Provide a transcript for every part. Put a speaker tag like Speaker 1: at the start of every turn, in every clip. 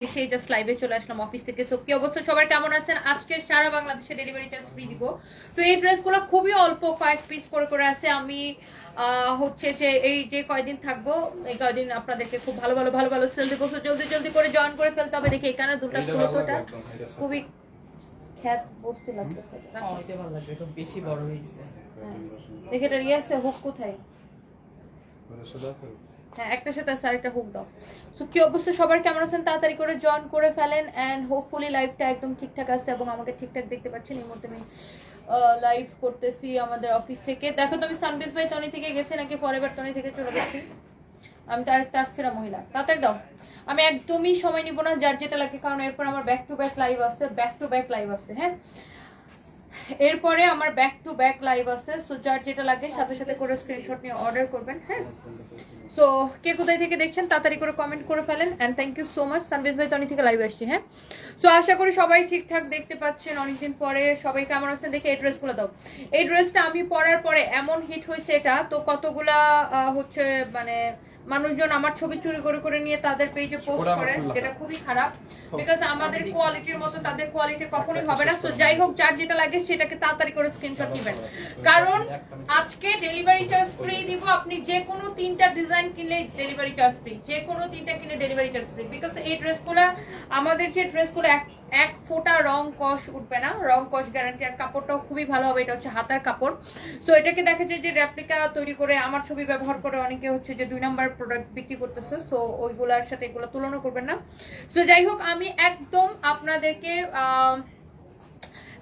Speaker 1: সেই জাস্ট লাইভে চলে আসলাম অফিস থেকে। সো কি অবস্থা সবার, কেমন আছেন? আজকে সারা বাংলাদেশে ডেলিভারি চার্জ ফ্রি দিব। সো এই ড্রেসগুলো খুবই অল্প কয়েক পিস করে করে আছে। আমি হচ্ছে যে এই যে কয়দিন থাকবো এই কয়দিন আপনাদেরকে খুব ভালো ভালো ভালো ভালো সেল দিব। সো জলদি জলদি করে জয়েন করে ফেলতে হবে। দেখি এখানে দুটো ছোটটা খুবই খ্যাত বস্তু লাগতেছে।
Speaker 2: এটা ভালো লাগবে, একটু বেশি বড় হয়ে গেছে।
Speaker 1: দেখে এটা রিয়াসে হুক কোথায়? হ্যাঁ, একটা সাথে আছে, আরেকটা হুক দাও। সো কি অবস্থা সবার, কেমন আছেন? তাড়াতাড়ি করে জয়েন করে ফেলেন এন্ড হোপফুলি লাইভটা একদম ঠিকঠাক আছে এবং আমাকে ঠিকঠাক দেখতে পাচ্ছেন। এই মুহূর্তে আমি লাইভ করতেছি আমাদের অফিস থেকে। দেখো তুমি সানবিজ ভাই তনি থেকে গেছে নাকি ফরএভার তনি থেকে চলে গেছি? আমি তো আরেকটা আসছে না মহিলা, তাড়াতাড়ি দাও। আমি একদমই সময় নিব না, যার যেটা লাগে, কারণ এরপর আমার ব্যাক টু ব্যাক লাইভ আছে, হ্যাঁ এরপরে আমার ব্যাক টু ব্যাক লাইভ আছে। সো যার যেটা লাগে সাথে সাথে করে স্ক্রিনশট নিয়ে অর্ডার করবেন, হ্যাঁ। সো কে কোথায় থেকে দেখছেন তাড়াতাড়ি করে কমেন্ট করে ফেলেন and thank you so much. সানবিজ ভাই তনি থেকে লাইভ আসছি, হ্যাঁ। সো আশা করি সবাই ঠিকঠাক দেখতে পাচ্ছেন অনেকদিন পরে। সবাই কেমন আছেন দেখে এই ড্রেসগুলো দাও। এই ড্রেসটা আমি পরার পরে এমন হিট হয়েছে, এটা তো কতগুলা হচ্ছে মানে মানুষজন আমার ছবি চুরি করে করে নিয়ে তাদের পেজে পোস্ট করে, যেটা খুবই খারাপ। বিকজ আমাদের কোয়ালিটির মতো তাদের কোয়ালিটি কখনোই হবে না। সো যাই হোক, যার যেটা লাগে সেটাকে তাড়াতাড়ি করে স্ক্রিনশট নেবেন, কারণ আজকে ডেলিভারি চার্জ ফ্রি দিব। আপনি যে কোনো তিনটা ডিজাইন কিনলে ডেলিভারি চার্জ ফ্রি, যে কোনো তিনটা কিনলে ডেলিভারি চার্জ ফ্রি। বিকজ এই ড্রেসগুলো, আমাদের যে ড্রেসগুলো এক ফোঁটা রং কষ উঠবে না, রং কষ গ্যারান্টি। আর কাপড়টাও খুবই ভালো হবে, এটা হচ্ছে হাতার কাপড়। সো এটাকে দেখা যায় যে রেপ্লিকা তৈরি করে আমার ছবি ব্যবহার করে অনেকে হচ্ছে যে 2 নাম্বার প্রোডাক্ট বিক্রি করতেছে। সো ওইগুলোর সাথে এগুলো তুলনা করবেন না। সো যাই হোক, আমি একদম আপনাদেরকে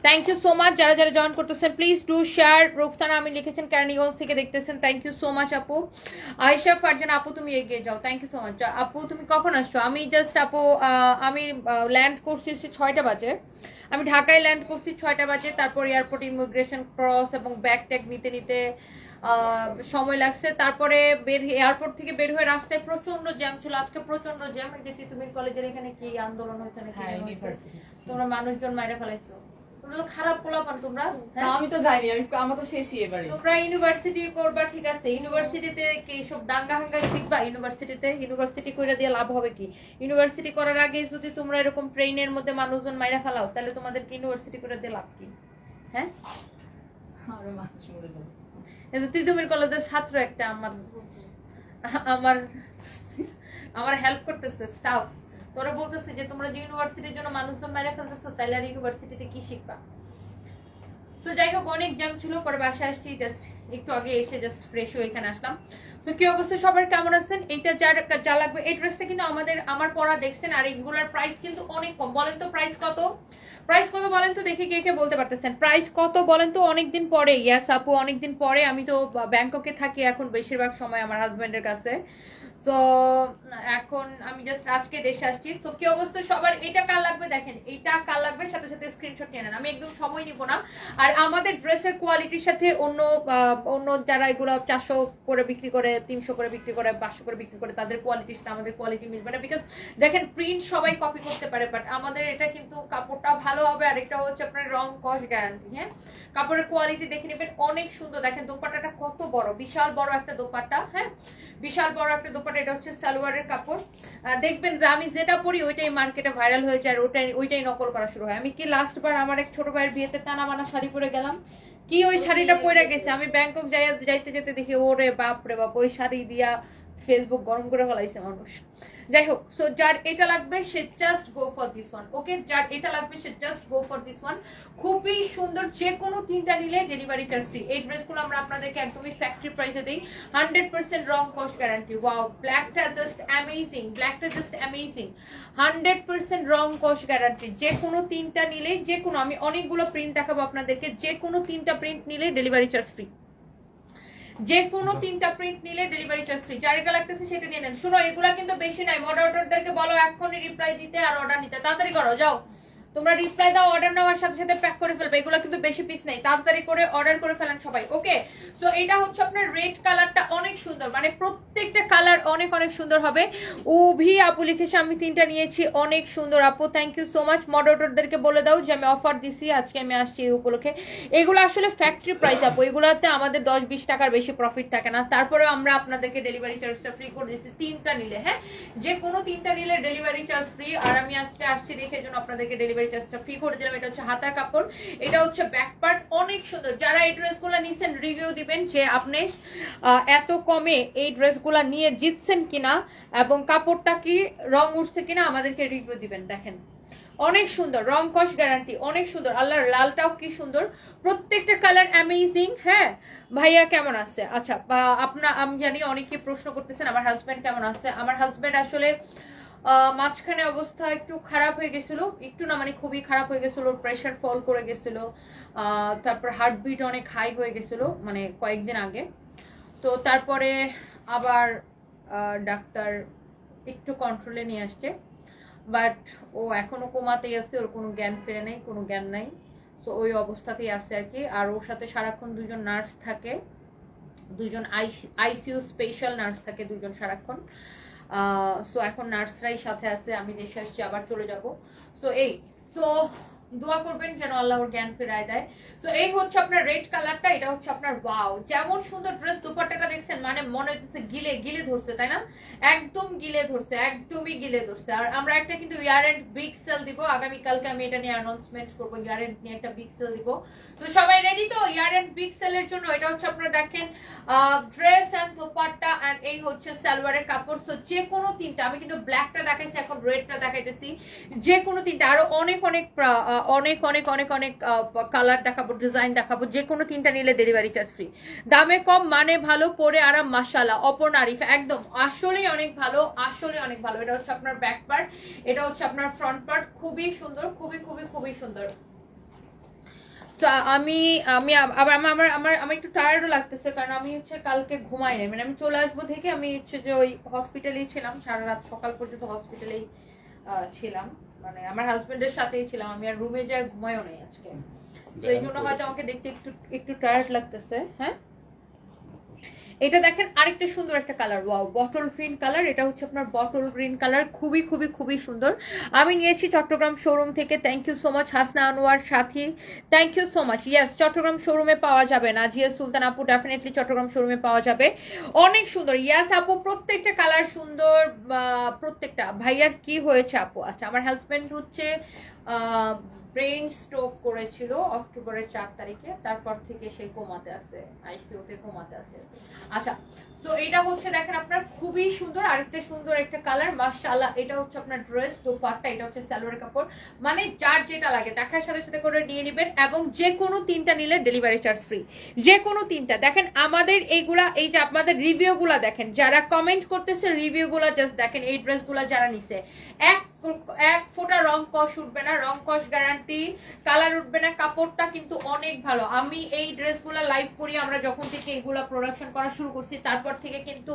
Speaker 1: থ্যাংক ইউ সো মাচ যারা যারা জয়েন করতেছেন। Please do share. রুকসানা আমি লিখেছেন ক্যারনিগঞ্জ থেকে দেখতেছেন, থ্যাংক ইউ সো মাচ আপু। আয়েশা ফারজানা আপু তুমি এগিয়ে যাও, থ্যাংক ইউ সো মাচ। আপু তুমি কখন আসছো? আমি জাস্ট আপু আমি ল্যান্ড করছি 6টা বাজে। আমি ঢাকায় ল্যান্ড করছি 6টা বাজে। তারপর এয়ারপোর্ট ইমিগ্রেশন ক্রস এবং ব্যাগ ট্যাগ নিতে নিতে সময় লাগছে। তারপরে এয়ারপোর্ট থেকে বের হয়ে রাস্তায় প্রচন্ড জ্যাম ছিল আজকে, প্রচন্ড জ্যাম। যে তিতুমির কলেজের এখানে কি আন্দোলন হয়েছে নাকি? তোমরা মানুষজন মাইরা ফেলাইছো, খারাপ পোলাপান তোমরা।
Speaker 2: আমি তো জানি, আমার তো শেষই এবারে।
Speaker 1: তোমরা ইউনিভার্সিটি করবা, ঠিক আছে, ইউনিভার্সিটিতে কি সব দাঙ্গা হাঙ্গা শিখবা? ইউনিভার্সিটি কইরা দিয়ে লাভ হবে কি? ইউনিভার্সিটি করার আগে যদি তোমরা এরকম ট্রেনের মধ্যে মানুষজন মাইরা ফেলাও, তাহলে তোমাদেরকে ইউনিভার্সিটি করে দিয়ে লাভ কি? হ্যাঁ,
Speaker 2: আরো মানুষ মরে যাবে।
Speaker 1: এই যে তিতুমির কলেজের ছাত্র একটা আমার আমার আমার হেল্প করতেছে স্টাফ, তোরা বলতেছে যে তোমরা যে ইউনিভার্সিটির জন্য মানুষজন মাইরা ফেলতেছো, তাহলে আর ইউনিভার্সিটিতে কি শিখবা? সো যাই হোক, অনেক জ্যাম ছিল, পরে বাসায় আসছি, জাস্ট একটু আগে এসে জাস্ট ফ্রেশ হয়ে এখানে আসলাম। সো কি অবস্থা সবার, কেমন আছেন? এইটা যা লাগবে, এই ড্রেসটা কিন্তু আমার পরা দেখছেন। আর এইগুলার প্রাইস কিন্তু অনেক কম। বলেন তো প্রাইস কত? বলেন তো দেখি, কে কে বলতে পারতেছেন প্রাইস কত বলেন তো? অনেকদিন পরে, ইয়াস আপু অনেকদিন পরে। আমি তো ব্যাংককে থাকি এখন বেশিরভাগ সময় আমার হাজবেন্ডের কাছে। সো এখন আমি জাস্ট আজকে দেশে আসছি। সো কি অবস্থা সবার, এটা কার লাগবে দেখেন, এটা কার লাগবে সাথে সাথে স্ক্রিনশট নিয়ে নেন। আমি একদম সময় নিব না। আর আমাদের ড্রেসের কোয়ালিটির সাথে অন্য যারা এগুলো 400 করে বিক্রি করে, 300 করে বিক্রি করে, 500 করে বিক্রি করে, তাদের কোয়ালিটির সাথে আমাদের কোয়ালিটি মিলবে না। বিকজ দেখেন, প্রিন্ট সবাই কপি করতে পারে, বাট আমাদের এটা কিন্তু কাপড়টা ভালো হবে। আর এটা হচ্ছে আপনার রং কস গ্যারান্টি, হ্যাঁ। কাপড়ের কোয়ালিটি দেখে নেবেন, অনেক সুন্দর। দেখেন দোপাট্টাটা কত বড়, বিশাল বড় একটা দোপাট্টা, হ্যাঁ, বিশাল বড় একটা দোপাট্টা। এটা হচ্ছে সালোয়ারের কাপড়। দেখবেন যে আমি যেটা পরি ওইটাই মার্কেটে ভাইরাল হয়ে যায়, আর ওইটাই নকল করা শুরু হয়। আমি কি লাস্ট বার আমার এক ছোট ভাইয়ের বিয়েতে টানা মানা শাড়ি পরে গেলাম, কি ওই শাড়িটা পরে গেছে, আমি ব্যাংকক যাইতে যেতে দেখি ওরে বাপ রে বাপ, ওই শাড়ি দিয়া ফেসবুক গরম করে ফেলাইছে মানুষ। যাই হোক, সো যার এটা লাগবে সে just go for this one, okay. যার এটা লাগবে সে just go for this one. খুবই সুন্দর, যে কোনো তিনটা নিলে ডেলিভারি চার্জ ফ্রি। এই ড্রেসগুলো আমরা আপনাদেরকে একদমই ফ্যাক্টরি প্রাইসে দিই, 100% রং কস্ট গ্যারান্টি। ওয়াও, ব্ল্যাকটা জাস্ট অ্যামেজিং, 100% রং কস্ট গ্যারান্টি। যে কোনো তিনটা নিলে, যে কোনো, আমি অনেকগুলো প্রিন্ট দেখাবো আপনাদেরকে, যে কোনো তিনটা প্রিন্ট নিলে ডেলিভারি চার্জ ফ্রি। যে কোনো তিনটা প্রিন্ট নিলে ডেলিভারি চার্জ ফ্রি। যার এটা লাগতেছে সেটা নিয়ে নেন। শুনো, এগুলা কিন্তু বেশি নাই, মডারেটরদেরকে বলো এক্ষুনি রিপ্লাই দিতে আর অর্ডার নিতে, তাড়াতাড়ি করো, যাও তোমরা রিপ্লাই দাও, অর্ডার নেওয়ার সাথে সাথে প্যাক করে ফেলবে। এগুলো কিন্তু বেশি পিস নেই, তাড়াতাড়ি করে অর্ডার করে ফেলেন সবাই। ওকে, সো এটা হচ্ছে আপনার রেড কালারটা অনেক সুন্দর, মানে প্রত্যেকটা কালার অনেক অনেক সুন্দর হবে। উভি আপু লিখেছে আমি 3টা নিয়েছি, অনেক সুন্দর আপু, থ্যাংক ইউ সো মাচ। মডারেটরদেরকে বলে দাও যে আমি অফার দিছি, আজকে আমি আসছি এই উপলক্ষে। এগুলো আসলে ফ্যাক্টরি প্রাইস আপু, এগুলোতে আমাদের 10-20 টাকার বেশি প্রফিট থাকে না, তারপরেও আমরা আপনাদেরকে ডেলিভারি চার্জটা ফ্রি করে দিচ্ছি 3টা নিলে। হ্যাঁ, যে কোনো 3টা নিলে ডেলিভারি চার্জ ফ্রি। আর আমি আজকে আসছি দেখে জন্য আপনাদেরকে ডেলিভারি চার্জটা ফ্রি করে দিলাম। এটা হচ্ছে হাতার কাপড়, এটা হচ্ছে ব্যাক পার্ট, অনেক সুন্দর। যারা এই ড্রেসগুলো নিছেন রিভিউ দিবেন যে আপনি এত কমে এই ড্রেসগুলো নিয়ে জিতছেন কিনা এবং কাপড়টা কি রং উঠছে কিনা আমাদেরকে রিভিউ দিবেন। দেখেন অনেক সুন্দর, রং কস গ্যারান্টি, অনেক সুন্দর। আল্লাহর লালটাও কি সুন্দর, প্রত্যেকটা কালার অ্যামেজিং। হ্যাঁ ভাইয়া কেমন আছে? আচ্ছা, আমি জানি অনেকে প্রশ্ন করতেছেন আমার হাজবেন্ড কেমন আছে। আমার হাজবেন্ড আসলে মাঝখানে অবস্থা একটু খারাপ হয়ে গেছিল, একটু না মানে খুবই খারাপ হয়ে গেছিল, প্রেশার ফল করে গেছিল, তারপর হার্টবিট অনেক হাই হয়ে গেছিল মানে কয়েকদিন আগে। তো তারপরে আবার ডাক্তার একটু কন্ট্রোলে নিয়ে আসছে, বাট ও এখনো কোমাতেই আছে, ওর কোনো জ্ঞান ফিরে নেই, কোনো জ্ঞান নাই। সো ওই অবস্থাতেই আছে আর কি। আর ওর সাথে সারাক্ষণ 2জন নার্স থাকে, 2জন আইসিইউ স্পেশাল নার্স থাকে, 2জন সারাক্ষণ। সো এখন নার্সরাই সাথে আছে, আমি দেশে আসছি, আবার চলে যাব। সো দোয়া করবেন যেন আল্লাহ ওর জ্ঞান ফেরায় দেয়। সো এই হচ্ছে আপনার রেড কালারটা, এটা হচ্ছে আপনার ওয়াও যেমন সুন্দর ড্রেস। দুপাট্টাটা দেখছেন মানে মনে হচ্ছে গিলে গিলে ধরছে, তাই না? একদম গিলে ধরছে, একদমই গিলে ধরছে। আর আমরা একটা কিন্তু ইয়ার এন্ড বিগ সেল দিব আগামীকালকে, আমি এটা নিয়ে অ্যানাউন্সমেন্ট করবো, ইয়ার এন্ড নিয়ে একটা বিগ সেল দিব। তো সবাই রেডি তো ইয়ার এন্ড বিগ সেলের জন্য? এটা হচ্ছে আপনারা দেখেন ড্রেস এন্ড দোপাট্টা এন্ড এই হচ্ছে সালোয়ারের কাপড়। সো যে কোনো 3টা, আমি কিন্তু ব্ল্যাকটা দেখাইছি, এখন রেডটা দেখাইতেছি। যে কোনো 3টা, আরো অনেক অনেক অনেক অনেক অনেক অনেক কালার দেখাবো, ডিজাইন দেখাবো। যে কোনো 3টা নিলে ডেলিভারি চার্জ ফ্রি। দামে কম, মানে ভালো, পরে আরাম, মাশাআল্লাহ। অপর্ণা আরিফ একদম আসলেই অনেক ভালো, আসলে অনেক ভালো। এটা হচ্ছে আপনার ব্যাক পার্ট, এটা হচ্ছে আপনার ফ্রন্ট পার্ট, খুবই সুন্দর, খুবই খুবই খুবই সুন্দর। আমি আমি আবার আমার আমার আমার একটু টায়ার্ডও লাগতেছে, কারণ আমি হচ্ছে কালকে ঘুমাই নাই, মানে আমি চলে আসবো থেকে আমি হচ্ছে যে ওই হসপিটালেই ছিলাম, সারা রাত সকাল পর্যন্ত হসপিটালেই ছিলাম, মানে আমার হাজবেন্ডের সাথেই ছিলাম। আমি আর রুমে যাই ঘুমাইও নাই আজকে, তো এই জন্য হয়তো আমাকে দেখতে একটু একটু টায়ার্ড লাগতেছে। হ্যাঁ, এটা দেখেন আরেকটা সুন্দর একটা colour, wow bottle green colour. এটা হচ্ছে আপনার বটল গ্রিন কালার, খুবই খুবই খুবই সুন্দর। আমি নিয়েছি চট্টগ্রাম শোরুম থেকে। Thank you so much Hasna Anwar Sathi, thank you so much. Yes, Chittagong শোরুমে পাওয়া যাবে। নাজিয়া সুলতান আপু ডেফিনেটলি চট্টগ্রাম শোরুমে পাওয়া যাবে, অনেক সুন্দর। ইয়েস আপু, প্রত্যেকটা কালার সুন্দর, প্রত্যেকটা। ভাইয়ার কি হয়েছে আপু? আচ্ছা, আমার হাজবেন্ড হচ্ছে ব্রেন স্ট্রোক করেছিল অক্টোবরের 4 তারিখে, তারপর থেকে সে কোমাতে আছে, আইসিইউতে কোমাতে আছে। আচ্ছা, তো এটা হচ্ছে দেখেন আপনার খুবই সুন্দর, আরেকটা সুন্দর একটা কালার, মাশাআল্লাহ। এটা হচ্ছে আপনার ড্রেস, দোপাট্টা, এটা হচ্ছে সালোয়ারের কাপড়, মানে যার যেটা লাগে দেখার সাথে সাথে করে নিয়ে নেবেন। এবং যে কোনো 3টা নিলে ডেলিভারি চার্জ ফ্রি, যে কোনো 3টা। দেখেন আমাদের এইগুলা, এই যে আপনাদের রিভিউ গুলা দেখেন, যারা কমেন্ট করতেছে রিভিউ গুলা জাস্ট দেখেন। এই ড্রেস গুলা যারা নিছে, এক ফোঁটা রং কস উঠবে না, রং কস গ্যারান্টি, কালার উঠবে না, কাপড়টা কিন্তু অনেক ভালো। আমি এই ড্রেসগুলা লাইভ করি, আমরা যখন থেকে এগুলা প্রোডাকশন করা শুরু করছি তারপর থেকে কিন্তু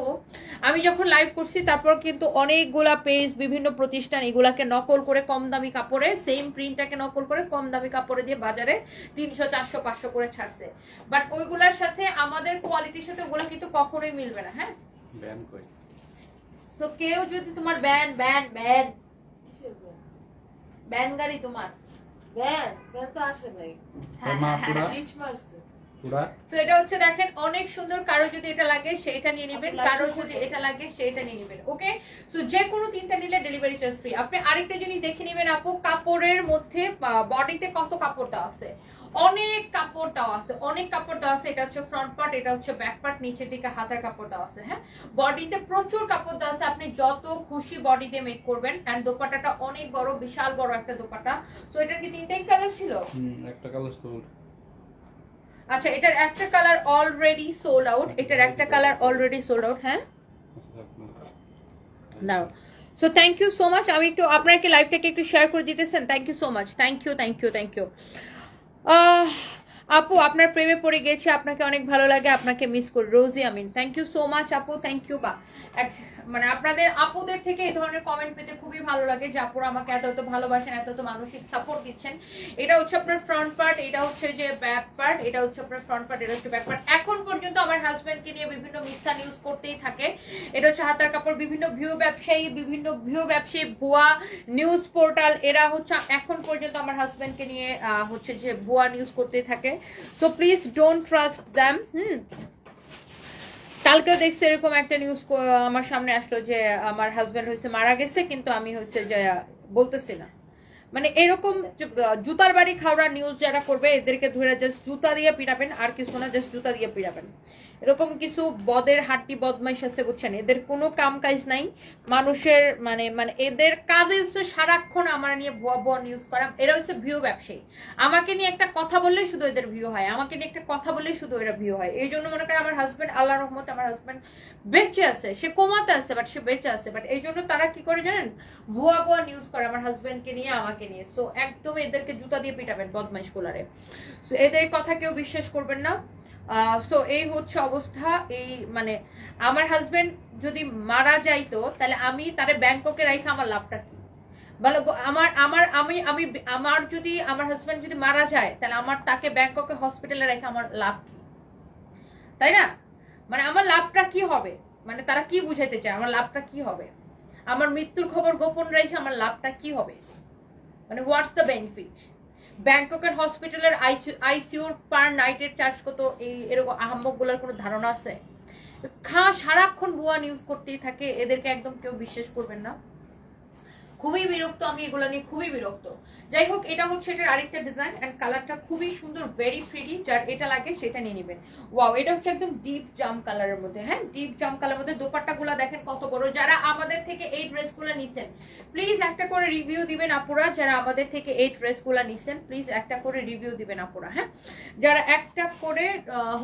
Speaker 1: আমি যখন লাইভ করছি তারপর কিন্তু অনেকগুলা পেজ, বিভিন্ন প্রতিষ্ঠান এগুলাকে নকল করে কম দামি কাপড়ে, সেম প্রিন্টটাকে নকল করে কম দামি কাপড়ে দিয়ে বাজারে 300, 400, 500 করে ছাড়ছে। বাট ওইগুলার সাথে আমাদের কোয়ালিটির সাথে ওগুলা কিন্তু কখনোই মিলবে না। হ্যাঁ,
Speaker 3: ব্যান কই?
Speaker 1: সো কেউ যদি তোমার ব্যান ব্যান ব্যান ব্যান গাড়ি, তোমার
Speaker 2: ব্যান ব্যান তো আসে নাই,
Speaker 3: মা পুরা
Speaker 2: নিচ মারছে।
Speaker 3: পুরা
Speaker 1: সো এটা হচ্ছে দেখেন অনেক সুন্দর। কারো যদি এটা লাগে সেটা নিয়ে নেবেন, কারো যদি এটা লাগে সেটা নিয়ে নেবেন। ওকে, সো যে কোনো 3টা নিলে ডেলিভারি চার্জ ফ্রি। আপনি আরেকটা জিনিস দেখে নেবেন আপু, কাপড়ের মধ্যে বডিতে কত কাপড় দেওয়া আছে, অনেক কাপড় দেওয়া আছে, অনেক কাপড় দেওয়া আছে। এটা হচ্ছে ফ্রন্ট পার্ট, এটা হচ্ছে ব্যাক পার্ট, নিচের দিকে হাতার কাপড় দেওয়া আছে। হ্যাঁ, বডিতে প্রচুর কাপড় দেওয়া আছে, আপনি যত খুশি বডি দিয়ে মেক করবেন। এন্ড দোপাট্টাটা অনেক বড়, বিশাল বড় একটা দোপাট্টা। সো এটার কি 3টাই কালার ছিল?
Speaker 3: একটা কালার সোল্ড।
Speaker 1: আচ্ছা, এটার একটা কালার অলরেডি সোল্ড আউট, এটার একটা কালার অলরেডি সোল্ড আউট। হ্যাঁ, দাঁড়াও। So thank you so much. আমি একটু আপনাকে লাইভটাকে একটু শেয়ার করে দিতেছেন, thank you so much, thank you thank you thank you. আপু আপনার প্রেমে পড়ে গেছি, আপনাকে অনেক ভালো লাগে, আপনাকে মিস করি, রোজি আমিন। থ্যাংক ইউ সো মাচ আপু, থ্যাংক ইউ। বা মানে আপনাদের আপুদের থেকে এই ধরনের কমেন্ট পেতে খুবই ভালো লাগে যে আপুরা আমাকে এত এত ভালোবাসেন, এত এত মানসিক সাপোর্ট দিচ্ছেন। এটা হচ্ছে আপনার ফ্রন্ট পার্ট, এটা হচ্ছে যে ব্যাক পার্ট, এটা হচ্ছে আপনার ফ্রন্ট পার্ট, এটা হচ্ছে ব্যাক পার্ট। এখন পর্যন্ত আমার হাজবেন্ডকে নিয়ে বিভিন্ন মিথ্যা নিউজ করতেই থাকে। এটা হচ্ছে হাতার কাপড়, বিভিন্ন ভিউ ব্যবসায়ী ভুয়া নিউজ পোর্টাল, এরা হচ্ছে এখন পর্যন্ত আমার হাজবেন্ডকে নিয়ে হচ্ছে যে ভুয়া নিউজ করতেই থাকে। So please don't trust them. কালকেও দেখছি এরকম একটা নিউজ আমার সামনে আসলো যে আমার হাজবেন্ড হচ্ছে মারা গেছে, কিন্তু আমি হচ্ছে যে বলতেছি না। মানে এরকম জুতার বাড়ি খাওয়ার নিউজ যারা করবে এদেরকে ধরে জাস্ট জুতা দিয়ে পিটাবেন, আর কিছু না, জাস্ট জুতা দিয়ে পিটাবেন। এরকম কিছু বদের হাড্ডি বদমাইশ আছে, বুঝছেন? এদের কোনো কাম কাজ নাই মানুষের, মানে মানে এদের কাজে হচ্ছে সারাক্ষণ আমার নিয়ে ভুয়া ভুয়া নিউজ করা। এরা হচ্ছে ভিউ ব্যবসায়ী। আমাকে নিয়ে একটা কথা বললেই শুধু এদের ভিউ হয়, আমাকে নিয়ে একটা কথা বললেই শুধু এরা ভিউ হয়। এই জন্য মনে করেন আমার হাজবেন্ড, আল্লাহ রহমতে আমার হাজবেন্ড বেঁচে আছে, সে কোমাতে আছে বাট সে বেঁচে আছে। বাট এই জন্য তারা কি করে জানেন? ভুয়া ভুয়া নিউজ করে আমার হাজবেন্ডকে নিয়ে, আমাকে নিয়ে। সো একদম এদেরকে জুতা দিয়ে পিটাবেন বদমাইশ কোলারে। সো এদের কথা কেউ বিশ্বাস করবেন না। সো এই হচ্ছে অবস্থা। এই মানে আমার হাজবেন্ড যদি মারা যাইতো তাহলে আমি তারে ব্যাংককে রাইখা আমার লাভটা কি? বলো, আমার আমার আমি আমি আমার যদি আমার হাজবেন্ড যদি মারা যায় তাহলে আমার তাকে ব্যাংককে হসপিটালে রেখে আমার লাভ কি? তাই না? মানে আমার লাভটা কি হবে? মানে তারা কি বুঝাইতে চায় আমার লাভটা কি হবে? আমার মৃত্যুর খবর গোপন রেখে আমার লাভটা কি হবে? মানে হোয়াটস দ্য বেনিফিট? ব্যাংককের হসপিটালের আইসিইউর পার নাইটের চার্জ কত? এই এরকম আহাম্মক গুলোর কোনো ধারণা আছে? সারাক্ষণ ভুয়া নিউজ করতেই থাকে, এদেরকে একদম কেউ বিশ্বাস করবেন না। খুবই বিরক্ত আমি এগুলো নিয়ে, খুবই বিরক্ত। যাই হোক, এটা হচ্ছে এটার আরেকটা ডিজাইন এন্ড কালারটা খুবই সুন্দর, ভেরি প্রিটি। যার এটা লাগে সেটা নিয়ে নেবেন। ওয়াও, এটা হচ্ছে একদম ডিপ জাম কালারের মধ্যে। হ্যাঁ, ডিপ জাম কালারের মধ্যে। দোপাট্টাগুলো দেখেন কত বড়। যারা আমাদের থেকে এই ড্রেসগুলো নিছেন প্লিজ একটা করে রিভিউ দিবেন আপুরা। যারা আমাদের থেকে এই ড্রেসগুলো নিছেন প্লিজ একটা করে রিভিউ দিবেন আপুরা। হ্যাঁ, যারা একটা করে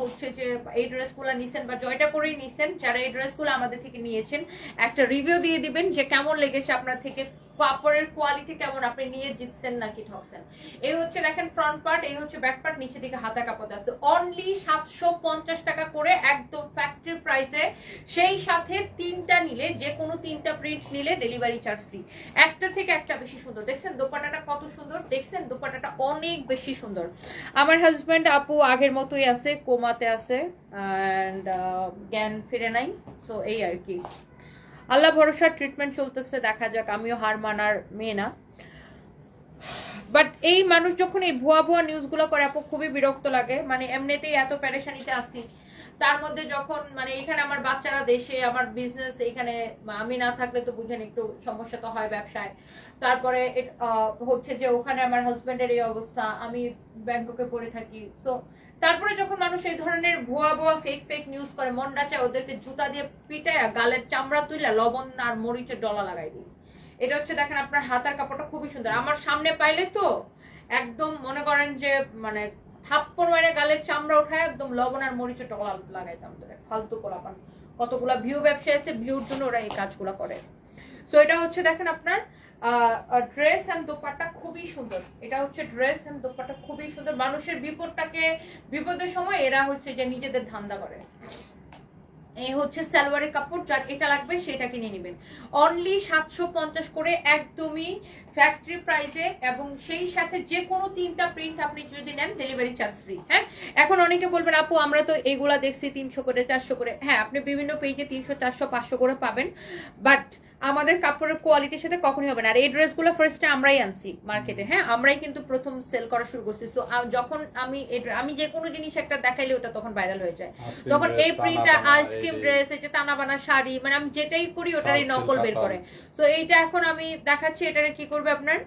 Speaker 1: হচ্ছে যে এই ড্রেসগুলো নিছেন বা জয়টা করেই নিছেন, যারা এই ড্রেসগুলো আমাদের থেকে নিয়েছেন একটা রিভিউ দিয়ে দিবেন যে কেমন লেগেছে আপনার থেকে, কাপড়ের কোয়ালিটি কেমন, আপনি নিয়ে জিতছেন নাকি ঠকছেন। এই হচ্ছে দেখেন ফ্রন্ট পার্ট, এই হচ্ছে ব্যাক পার্ট, নিচে দিকে হাতা কাপড় আছে। অনলি 750 টাকা করে, একদম ফ্যাক্টরি প্রাইসে। সেই সাথে তিনটা নিলে, যে কোনো তিনটা প্রিন্ট নিলে ডেলিভারি চার্জ ফ্রি। একটা থেকে একটা বেশি সুন্দর। দেখছেন দোপাট্টাটা কত সুন্দর? দেখছেন দোপাট্টাটা অনেক বেশি সুন্দর। আমার হাজব্যান্ড আপু আগের মতোই আছে, কোমাতে আছে এন্ড জ্ঞান ফিরে নাই। সো এই আর কি, আল্লাহ ভরসা ট্রিটমেন্ট চলতেছে, দেখা যাক। আমিও হার মানার মেয়ে না, বাট এই মানুষ যখন এই ভুয়া ভুয়া নিউজগুলো করে আপু খুবই বিরক্ত লাগে। মানে এমনিতেই এত প্যারেশানিতে আসি, তার মধ্যে যখন মানে এখানে আমার বাচ্চারা দেশে, আমার বিজনেস এখানে, আমি না থাকলে তো বুঝেন একটু সমস্যা তো হয় ব্যবসায়। তারপরে হচ্ছে যে ওখানে আমার হাজবেন্ডের এই অবস্থা, আমি ব্যাংককে পড়ে থাকি। সো তারপরে যখন মানুষ এই ধরনের ভুয়া ভুয়া ফেক ফেক নিউজ করে, মনটা চায় ওদেরকে জুতা দিয়ে পিটায় গালের চামড়া তুইলা লবণ আর মরিচের ডলা লাগাই দিই। এটা হচ্ছে দেখেন আপনার হাতার কাপড়টা খুবই সুন্দর। আমার সামনে পাইলে তো একদম মনে করেন যে মানে থাপ্পড় মারে গালের চামড়া উঠায় একদম লবণ আর মরিচের ডলা লাগাইতাম। ফালতু পোলাপান কতগুলা ভিউ ব্যবসায়ী আছে, ভিউর জন্য ওরা এই কাজগুলো করে। সো এটা হচ্ছে দেখেন আপনার ড্রেস এন্ড দোপাট্টা খুবই সুন্দর। এটা হচ্ছে ড্রেস এন্ড দোপাট্টা খুবই সুন্দর। মানুষের বিপদের সময় এরা হচ্ছে যে নিজেদের ধান্দা করে। এই হচ্ছে সালোয়ারের কাপড়, যার এটা লাগবে সেটা কিনে নেবেন। অনলি 750 করে, একদমই ফ্যাক্টরি প্রাইসে, এবং সেই সাথে যে কোনো তিনটা প্রিন্ট আপনি যদি নেন ডেলিভারি চার্জ ফ্রি। হ্যাঁ, এখন অনেকে বলবেন আপু আমরা তো এগুলা দেখছি 300 করে 400 করে। হ্যাঁ, আপনি বিভিন্ন পেজে 300 400 500 করে পাবেন, বাট আমাদের কাপড়ের কোয়ালিটির সাথে কখনোই হবে না। আর এই ড্রেসগুলো ফার্স্টে আমরাই আনছি মার্কেটে। হ্যাঁ, আমরাই কিন্তু প্রথম সেল করা শুরু করছি। সো যখন আমি যে কোনো জিনিস একটা দেখাইলে ওটা তখন ভাইরাল হয়ে যায়। তখন এই প্রিন্টটা আইসক্রিম ড্রেস, এই যে টানা বানা শাড়ি, মানে আমি যেটাই করি ওটারই নকল বের করে। সো এইটা এখন আমি দেখাচ্ছি, এটারে কি করবে আপনার,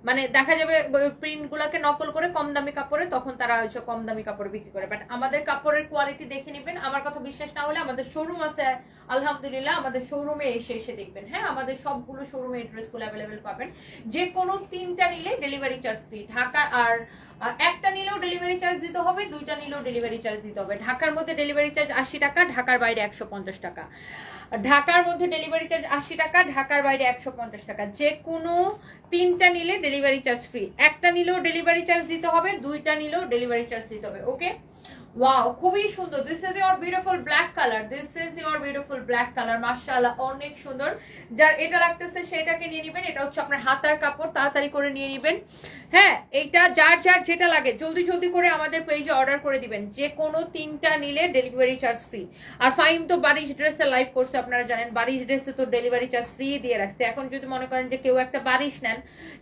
Speaker 1: মানে দেখা যাবে প্রিন্ট গুলাকে নকল করে কম দামি কাপড়ে, তখন তারা হচ্ছে কম দামি কাপড়ে বিক্রি করে। বাট আমাদের কাপড়ের কোয়ালিটি দেখে নেবেন। আমার কথা বিশ্বাস না হলে আমাদের শোরুম আছে আলহামদুলিল্লাহ, আমাদের শোরুমে এসে দেখবেন। হ্যাঁ, আমাদের সবগুলো শোরুমে এই ড্রেসগুলো অ্যাভেলেবেল পাবেন। যে কোনো তিনটা নিলে ডেলিভারি চার্জ ফ্রি। ঢাকা আর একটা নিলেও ডেলিভারি চার্জ দিতে হবে, দুইটা নিলেও ডেলিভারি চার্জ দিতে হবে। ঢাকার মধ্যে ডেলিভারি চার্জ 80 টাকা, ঢাকার বাইরে 150 টাকা। ঢাকার মধ্যে ডেলিভারি চার্জ 80 টাকা, ঢাকার বাইরে 150 টাকা। যে কোনো 3টা নিলে ডেলিভারি চার্জ ফ্রি, একটা নিলেও ডেলিভারি চার্জ দিতে হবে, 2টা নিলেও ডেলিভারি চার্জ দিতে হবে। ওকে, ওয়াও খুবই সুন্দর। This is your beautiful black colour, this is your beautiful black colour, মাশাআল্লাহ অনেক সুন্দর। যার এটা লাগতেছে সেটাকে নিয়ে নেবেন, এটা হচ্ছে আপনার হাতার কাপড়, তাড়াতাড়ি করে নিয়ে নেবেন। হ্যাঁ, এটা যার যার যেটা লাগে জলদি জলদি করে আমাদের পেজে অর্ডার করে দিবেন। যে কোনো 3টা নিলে ডেলিভারি চার্জ ফ্রি। আর ফাইম তো বারিশ ড্রেসে লাইভ করছে, আপনারা জানেন বারিশ ড্রেসে তো ডেলিভারি চার্জ ফ্রি দিয়ে রাখছে। এখন যদি মনে করেন যে কেউ একটা বারিশ নেন,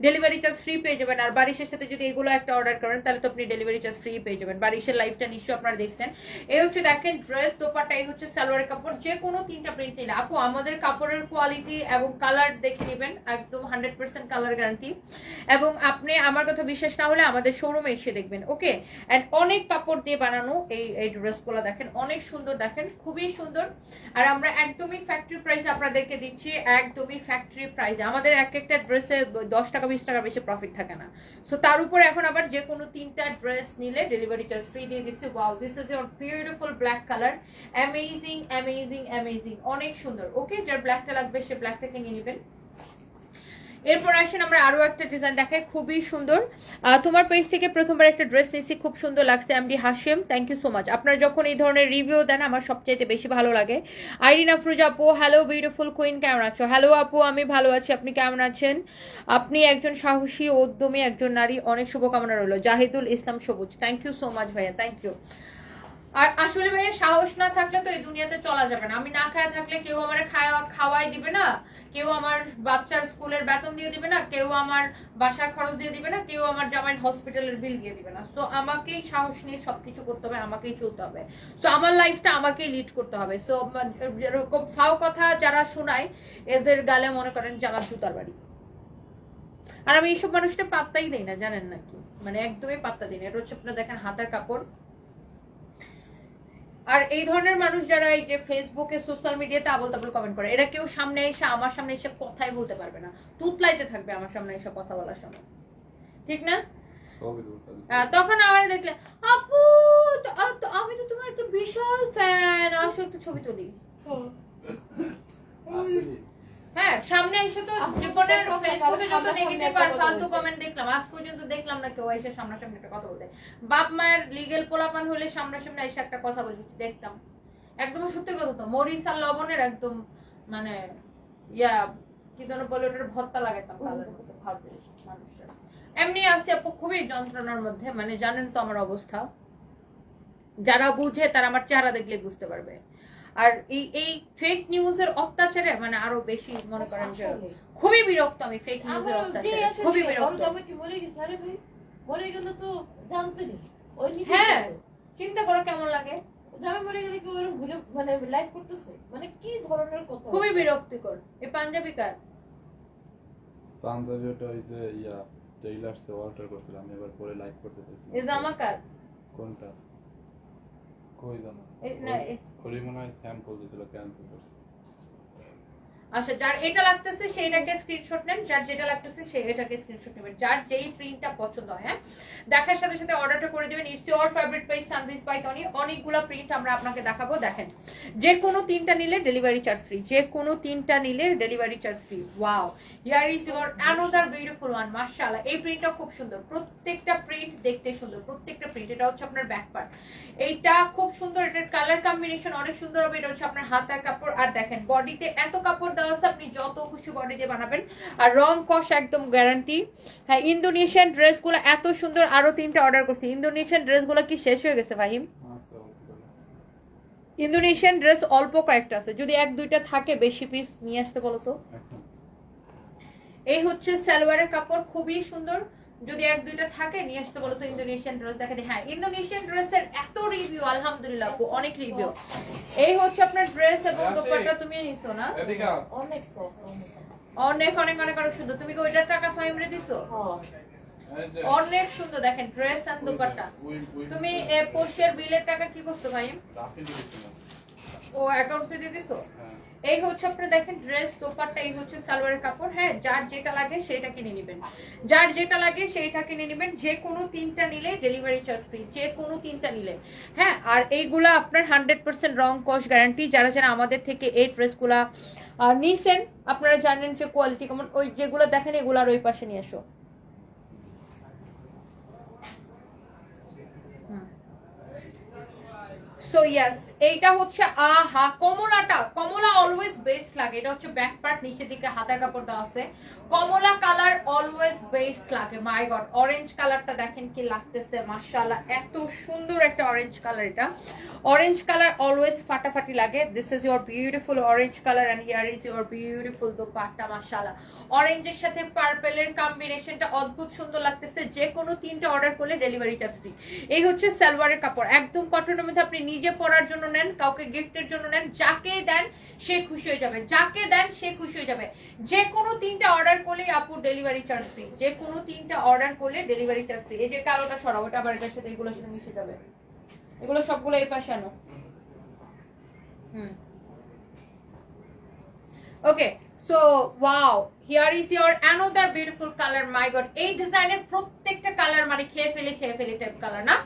Speaker 1: ডেলিভারি চার্জ ফ্রি পেয়ে যাবেন। আর বারিশের সাথে যদি এগুলো একটা অর্ডার করেন তাহলে তো আপনি ডেলিভারি চার্জ ফ্রি পেয়ে যাবেন। বারিশের লাইভটা নিশ্চয়ই আপনারা দেখছেন। এই হচ্ছে দেখেন ড্রেস, দোপাট্টা, এই হচ্ছে সালোয়ারের কাপড়। যে কোনো 3টা প্রিন্ট নিলে আপু আমাদের কাপড়ের কোয়ালিটি এবং কালার দেখে নেবেন, একদম 100% কালার গ্যারান্টি। এবং আপনি আমার কথা বিশ্বাস না হলে আমাদের শোরুমে এসে দেখবেন। ওকে, এন্ড অনেক কাপড় দিয়ে বানানো এই ড্রেসগুলো দেখেন, অনেক সুন্দর, দেখেন খুবই সুন্দর। আর আমরা একদমই ফ্যাক্টরি প্রাইসে আপনাদেরকে দিচ্ছি, একদমই ফ্যাক্টরি প্রাইসে। আমাদের একটা ড্রেসে 10 টাকা 20 টাকা বেশি প্রফিট থাকে না। সো তার উপরে এখন আবার যে কোনো 3টা ড্রেস নিলে ডেলিভারি চার্জ ফ্রি দিয়ে দিচ্ছি। Wow, this is your beautiful black colour, amazing amazing amazing, অনেক সুন্দর। ওকে, যার ব্ল্যাকটা লাগবে সে ব্ল্যাকটাকে নিয়ে নেবেন। এরপর আসেন আমরা আরো একটা ডিজাইন দেখাই, খুবই সুন্দর। তোমার পেজ থেকে প্রথমবার একটা ড্রেস নিয়েছি, খুব সুন্দর লাগছে। MD Hashim, thank you so much. আপনারা যখন এই ধরনের রিভিউ দেন আমার সবচেয়ে বেশি ভালো লাগে। আইরিন আফরোজা আপু, হ্যালো বিউটিফুল কুইন, কেমন আছো? হ্যালো আপু, আমি ভালো আছি, আপনি কেমন আছেন? আপনি একজন সাহসী উদ্যমী একজন নারী, অনেক শুভকামনা রইল। জাহিদুল ইসলাম সবুজ, থ্যাংক ইউ সো মাচ ভাইয়া, থ্যাংক ইউ। আর আসলে ভাইয়া সাহস না থাকলে তো এই দুনিয়াতে চলা যাবে না। আমি না খায়া থাকলে কেউ আমার খাওয়াই দিবে না, কেউ আমার বাচ্চার স্কুলের বেতন দিয়ে দিবে না, কেউ আমার বাসার খরচ দিয়ে দিবে না, কেউ আমার জামাইয়ের হসপিটালের বিল দিয়ে দিবে না। সো আমাকেই সাহস নিয়ে সবকিছু করতে হবে, আমাকেই চলতে হবে। সো আমার লাইফটা আমাকেই লিড করতে হবে। সো এরকম ফাও কথা যারা শোনায় এদের গালে মনে করেন যে আমার জুতার বাড়ি। আর আমি এইসব মানুষটা পাত্তাই দেই না, জানেন নাকি, মানে একদমই পাত্তা দিই না। এটা হচ্ছে আপনারা দেখেন হাতের কাপড়। আর এই ধরনের মানুষ যারা এই যে ফেসবুকে সোশ্যাল মিডিয়াতে আবল তাবল কমেন্ট করে, এরা কেউ সামনে এসে আমার সামনে এসে কথাই বলতে পারবে না, তুতলাইতে থাকবে আমার সামনে এসে কথা বলার সময়, ঠিক না? তখন আমার দেখলে আপু আমি তো তোমার একটা বিশাল ফ্যান, আসো একটু ছবি তুলি। হ্যাঁ, সামনে এসে তো জীবনের ফেসবুকে যত নেগেটিভ আর ফালতু কমেন্ট দেখলাম, আজ পর্যন্ত দেখলাম না কেউ এসে সামনাসামনি একটা কথা বলতে। বাপ মায়ের লিগেল পোলাপান হলে সামনাসামনি এসে একটা কথা বলি দেখতাম। একদম সত্যি কথা তো, মরিচ আর লবণের একদম মানে কি যেন বলে ওটার ভর্তা লাগাতাম কালের মধ্যে ভাজে মানুষের। এমনি আসছে আপু খুবই যন্ত্রণার মধ্যে, মানে জানেন তো আমার অবস্থা, যারা বুঝে তারা আমার চেহারা দেখলে বুঝতে পারবে। আর এই ফেক নিউজের অত্যাচারে মানে আরো বেশি মনে করেন যে খুবই বিরক্ত আমি ফেক নিউজের অত্যাচারে, খুবই বিরক্ত।
Speaker 2: আমি কি মরে গেছি? আরে ভাই মরে গেলে তো জানতে নেই। ওই
Speaker 1: হ্যাঁ, চিন্তা করো কেমন লাগে।
Speaker 2: জামা মরে গেলে কি ওরকম ভুলে মানে লাইভ করতেছে, মানে কি ধরনের কথা,
Speaker 1: খুবই বিরক্তিকর। এই পাঞ্জাবি কার?
Speaker 3: পাঞ্জাবিটা ওই যে টেইলার্সে অর্ডার করছিলাম, আমি এবার পরে লাইভ করতে চাইছিলাম।
Speaker 1: এই জামা কার?
Speaker 3: কোনটা? কই জানো?
Speaker 1: না
Speaker 3: ওই মনে হয় স্যাম্পল দিছিল, ক্যান্সেল করছি।
Speaker 1: আচ্ছা, যার এটা লাগতেছে সেইটাকে স্ক্রিনশট নেন, যার যেটা লাগতেছে সে এটাকে স্ক্রিনশট নেবেন, যার যেই প্রিন্টটা পছন্দ হয়। হ্যাঁ, দেখার সাথে সাথে অর্ডারটা করে দিবেন। ইটস ইওর ফেভারিট পেজ সানভিজ বাই টনি। অনেকগুলো প্রিন্ট আমরা আপনাকে দেখাবো। দেখেন, যে কোনো 3টা নিলে ডেলিভারি চার্জ ফ্রি, যে কোনো 3টা নিলে delivery charge free. Wow, here is your another beautiful one. মাশাআল্লাহ, এই প্রিন্টটা খুব সুন্দর, প্রত্যেকটা প্রিন্ট দেখতে সুন্দর, প্রত্যেকটা প্রিন্ট। এটা হচ্ছে আপনার ব্যাক পার্ট, এইটা খুব সুন্দর, এটার কালার কম্বিনেশন অনেক সুন্দর হবে। এটা হচ্ছে আপনার হাতার কাপড়। আর দেখেন বডিতে এত কাপড় দেওয়া আছে, আপনি যত খুশি বডি দিয়ে বানাবেন। আর রং কষ একদম গ্যারান্টি। হ্যাঁ, ইন্দোনেশিয়ান ড্রেসগুলো এত সুন্দর, আরো 3টা অর্ডার করছি। ইন্দোনেশিয়ান ড্রেসগুলো কি শেষ হয়ে গেছে ফাহিম? ইন্দোনেশিয়ান ড্রেস অল্প কয়েকটা আছে, যদি 1-2টা থাকে বেশি পিস নিয়ে আসতে বলো তো। এই হচ্ছে সালোয়ারের কাপড়, খুবই সুন্দর, যদি 1-2টা থাকে নিয়ে আসতে বলো তো। ইন্দোনেশিয়ান ড্রেস দেখেন। হ্যাঁ, ইন্দোনেশিয়ান ড্রেসের এত রিভিউ, আলহামদুলিল্লাহ অনেক রিভিউ। এই হচ্ছে আপনার ড্রেস এবং দোপাট্টা তুমি নিছো না?
Speaker 2: অনেক সফট,
Speaker 1: অনেক অনেক অনেক অনেক সুন্দর। তুমি কি ওইটার টাকা ফাইমরে দিছো? অনেক সুন্দর। দেখেন ড্রেস এন্ড দোপাট্টা। তুমি পোশিয়ার বিলের টাকা কি করছো ভাই? ও অ্যাকাউন্টসে দিয়ে দিছো?
Speaker 3: হ্যাঁ
Speaker 1: এই হচ্ছে আপনারা দেখেন ড্রেস দোপাট্টা, এই হচ্ছে সালোয়ারের কাপড়। হ্যাঁ, যার যেটা লাগে সেটা কিনে নেবেন, যার যেটা লাগে সেইটা কিনে নেবেন। যে কোনো তিনটা নিলে ডেলিভারি চার্জ ফ্রি, যে কোনো তিনটা নিলে। হ্যাঁ, আর এইগুলা আপনার 100% রং কস গ্যারান্টি। যারা যারা আমাদের থেকে এই ড্রেসগুলা নিছেন আপনারা জানেন যে কোয়ালিটি কেমন। ওই যেগুলো দেখেন এগুলার ওই পাশে নিয়ে এসো। সো ইয়েস, এইটা হচ্ছে আহা কমলাটা, কমলা অলওয়েজ বেস্ট লাগে। এটা হচ্ছে ব্যাক পার্ট, নিচের দিকে হাতার কাপড় দেওয়া আছে। কমলা কালার অলওয়েজ বেস্ট লাগে। মাই গড, অরেঞ্জ কালারটা দেখেন কি লাগতেছে, মাশাআল্লাহ এত সুন্দর একটা অরেঞ্জ কালার। এটা অরেঞ্জ কালার অলওয়েজ ফাটাফাটি লাগে। This is your beautiful orange colour and here is your beautiful dupatta. মাশাআল্লাহ, অরেঞ্জের সাথে পার্পেলের কম্বিনেশনটা অদ্ভুত সুন্দর লাগতেছে। যে কোনো তিনটা অর্ডার করলে ডেলিভারি চার্জ ফ্রি। এই হচ্ছে সালোয়ারের কাপড়, একদম কটনের মধ্যে। আপনি নিজে পরার জন্য নেন, কাউকে গিফটের জন্য নেন, যাকে দেন সে খুশি হয়ে যাবে, যাকে দেন সে খুশি হয়ে যাবে। যে কোনো তিনটা অর্ডার করলেই আপু ডেলিভারি চার্জ ফ্রি, যে কোনো তিনটা অর্ডার করলে ডেলিভারি চার্জ ফ্রি। এই যে কালোটা সরাও, ওটা আবার এটার সাথে এগুলোর সাথে মিশে যাবে। এগুলো সবগুলো এই পাশে আনো। Okay, so wow, here is your another beautiful colour. My god, এই ডিজাইনের প্রত্যেকটা কালার মানে খেয়ে ফেলে টাইপ কালার না।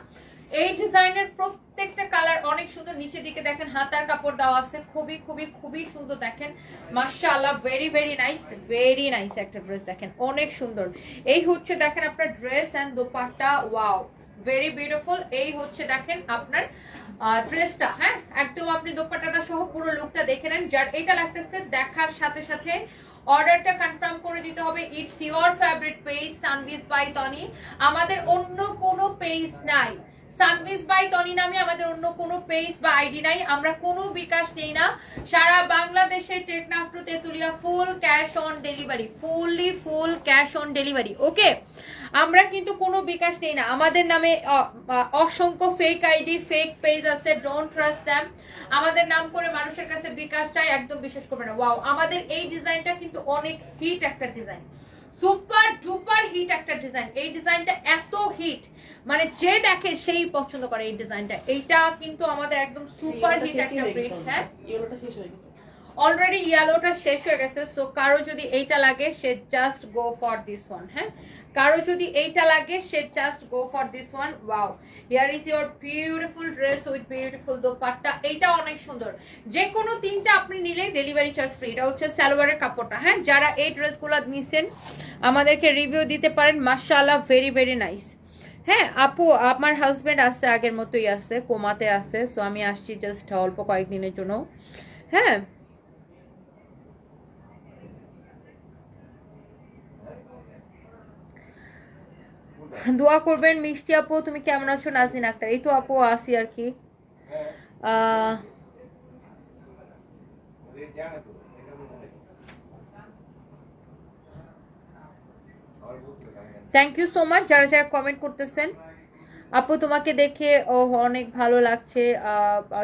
Speaker 1: এই ডিজাইনের প্রত্যেকটা কালার অনেক সুন্দর। নিচের দিকে দেখেন হাতার কাপড় দেওয়া আছে, খুবই খুবই খুবই সুন্দর। দেখেন মাশাআল্লাহ, ভেরি ভেরি নাইস একটা ড্রেস। দেখেন অনেক সুন্দর। এই হচ্ছে দেখেন আপনার dress and dupatta. Wow, very beautiful. এই হচ্ছে দেখেন আপনার ড্রেসটা। হ্যাঁ, একদম আপনি দোপাট্টাটা সহ পুরো লুকটা দেখে নেন। যার এটা লাগতেছে দেখার সাথে সাথে অর্ডারটা কনফার্ম করে দিতে হবে। ইটস ইওর ফেভারিট পেজ সানভিজ বাই তনি। আমাদের অন্য কোনো পেজ নাই, সানভিজ বাই তনি নামে আমাদের অন্য কোনো পেজ বা আইডি নাই। আমরা কোনো বিকাশ নেই না। সারা বাংলাদেশে Teknaf to Tetulia full cash on delivery, full cash on delivery. Okay, আমরা কিন্তু কোনো বিকাশ নেই না। আমাদের নামে অসংখ্য ফেক আইডি, ফেক পেজ আছে, ডোন্ট ট্রাস্ট দ্যাম। আমাদের নাম করে মানুষের কাছে বিকাশ চাই, একদম বিশ্বাস করবে না। ওয়াও, আমাদের এই ডিজাইনটা কিন্তু অনেক হিট একটা ডিজাইন, সুপার ডুপার হিট একটা ডিজাইন। এই ডিজাইনটা এত হিট মানে যে দেখে সেই পছন্দ করে এই ডিজাইনটা। এইটা কিন্তু আমাদের একদম সুপার হিট একটা প্রিন্ট। হ্যাঁ,
Speaker 2: ইয়েলোটা শেষ হয়ে গেছে,
Speaker 1: অলরেডি ইয়েলোটা শেষ হয়ে গেছে। সো কারো যদি এইটা লাগে সে just go for this one. হ্যাঁ, কারো যদি এইটা লাগে সে just go for this one. Wow, here is your beautiful dress with beautiful dupatta. এইটা অনেক সুন্দর। যে কোনো তিনটা আপনি নিলে ডেলিভারি চার্জ ফ্রি। এটা হচ্ছে সালোয়ারের কাপড়টা। হ্যাঁ, যারা এই ড্রেসগুলো নিছেন আমাদেরকে রিভিউ দিতে পারেন। মাশাআল্লাহ, ভেরি ভেরি নাইস। হ্যাঁ আপু, আমার হাজবেন্ড আছে, আগের মতোই আছে, কোমাতে আছে। সো আমি আসছি জাস্ট অল্প কয়েকদিনের জন্য। হ্যাঁ, দোয়া করবেন। মিষ্টি আপু তুমি কেমন আছো? নাজনীন আক্তার, এই তো আপু আসি আর কি। থ্যাংক ইউ সো মাচ যারা যারা কমেন্ট করতেছেন। আপু তোমাকে দেখে অনেক ভালো লাগছে।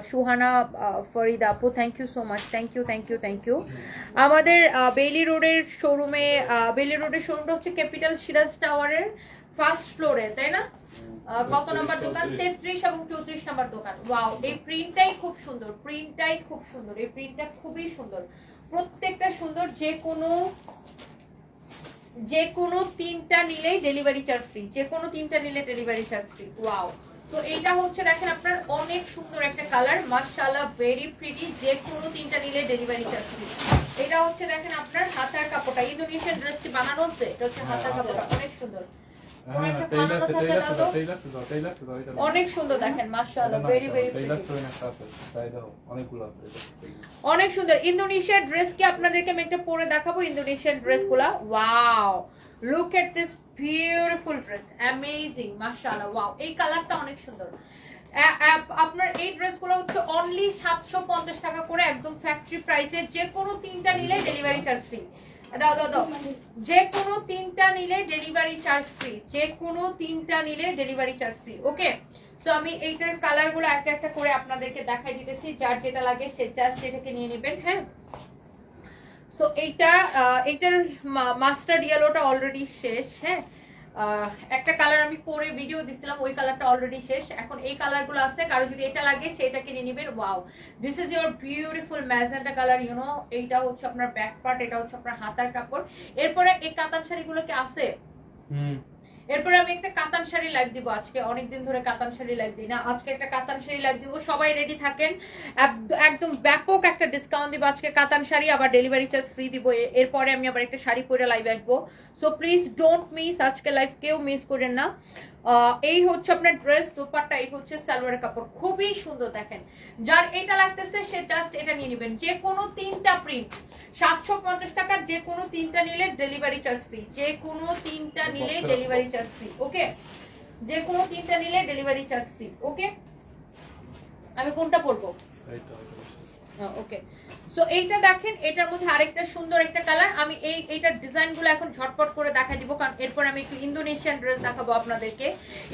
Speaker 1: সুহানা ফরিদা আপু, thank you so much, thank you. আমাদের বেইলি রোডের শোরুমটা হচ্ছে ক্যাপিটাল সিরাজ টাওয়ারের ফার্স্ট ফ্লোরে, তাই না? কত নাম্বার দোকান? 33 এবং 34 নাম্বার দোকান। ওয়াও, এই প্রিন্টটাই খুব সুন্দর, এই প্রিন্টটা খুবই সুন্দর, প্রত্যেকটা সুন্দর। যে কোনো তিনটা নিলেই delivery charge free, wow. So এইটা হচ্ছে দেখেন আপনার অনেক সুন্দর একটা কালার, মাশাআল্লাহ ভেরি প্রিটি। যে কোনো তিনটা নিলে ডেলিভারি চার্জ ফ্রি। এটা হচ্ছে দেখেন আপনার হাতার কাপড়টা, ইন্দোনেশিয়ান ড্রেসটি বানানো হচ্ছে। এটা হচ্ছে হাতার কাপড়টা অনেক সুন্দর, অনেক সুন্দর। দেখেন মাশাআল্লাহ ভেরি ভেরি অনেক সুন্দর ইন্দোনেশিয়ার ড্রেস। কি আপনাদেরকে আমি একটা পরে দেখাবো ইন্দোনেশিয়ান ড্রেসগুলা। Wow, look at this beautiful dress, amazing, মাশাআল্লাহ। ওয়াও, এই কালারটা অনেক সুন্দর। আপনার এই ড্রেসগুলো হচ্ছে অনলি 750 টাকা করে, একদম ফ্যাক্টরি প্রাইসে। যে কোনো তিনটা নিলে ডেলিভারি চার্জ ফ্রি। দাও যে কোনো তিনটা নিলে ডেলিভারি চার্জ ফ্রি। ওকে, সো আমি এইটার কালারগুলো একটা একটা করে আপনাদেরকে দেখাই দিতেছি। যার যেটা লাগে সে জাস্ট এটাকে নিয়ে নেবেন। হ্যাঁ, সো এইটার মাস্টার্ড ইয়েলোটা অলরেডি শেষ। হ্যাঁ, একটা কালার আমি পরে ভিডিও দিছিলাম, ওই কালারটা অলরেডি শেষ। এখন এই কালারগুলো আছে, কারো যদি এটা লাগে সেটা কিনে নেবেন। Wow, this is your beautiful magenta colour, you know. এইটা হচ্ছে আপনার ব্যাক পার্ট, এটা হচ্ছে আপনার হাতার কাপড়। এরপরে এই কাতান শাড়িগুলো কি আছে? এরপরে আমি একটা কাতান শাড়ি লাইভ দিব আজকে, অনেকদিন ধরে কাতান শাড়ি লাইভ দিই না, আজকে একটা কাতান শাড়ি লাইভ দিব। সবাই রেডি থাকেন, একদম ব্যাপক একটা ডিসকাউন্ট দিব আজকে কাতান শাড়ি, আবার ডেলিভারি চার্জ ফ্রি দিব। এরপরে আমি আবার একটা শাড়ি পরে লাইভ আসবো। সো প্লিজ ডোন্ট মিস আজকে লাইভ, কেউ মিস করেন না। এই হচ্ছে আপনার ড্রেস, দোপাট্টা, এই হচ্ছে সালোয়ারের কাপড়, খুবই সুন্দর। দেখেন, যার এটা লাগতেছে সে জাস্ট এটা নিয়ে নেবেন। যে কোনো 3টা প্রিন্ট 750 টাকার, যে কোনো 3টা নিলে ডেলিভারি চার্জ ফ্রি, যে কোনো 3টা নিলে ডেলিভারি চার্জ ফ্রি। ওকে, যে কোনো 3টা নিলে ডেলিভারি চার্জ ফ্রি। ওকে, আমি কোনটা পরবো? ওকে, সো এইটা দেখেন, এটার মধ্যে আরেকটা সুন্দর একটা কালার। আমি এইটার ডিজাইনগুলো এখন ঝটপট করে দেখাই দিব, কারণ এরপর আমি একটু ইন্দোনেশিয়ান ড্রেস দেখাবো আপনাদেরকে।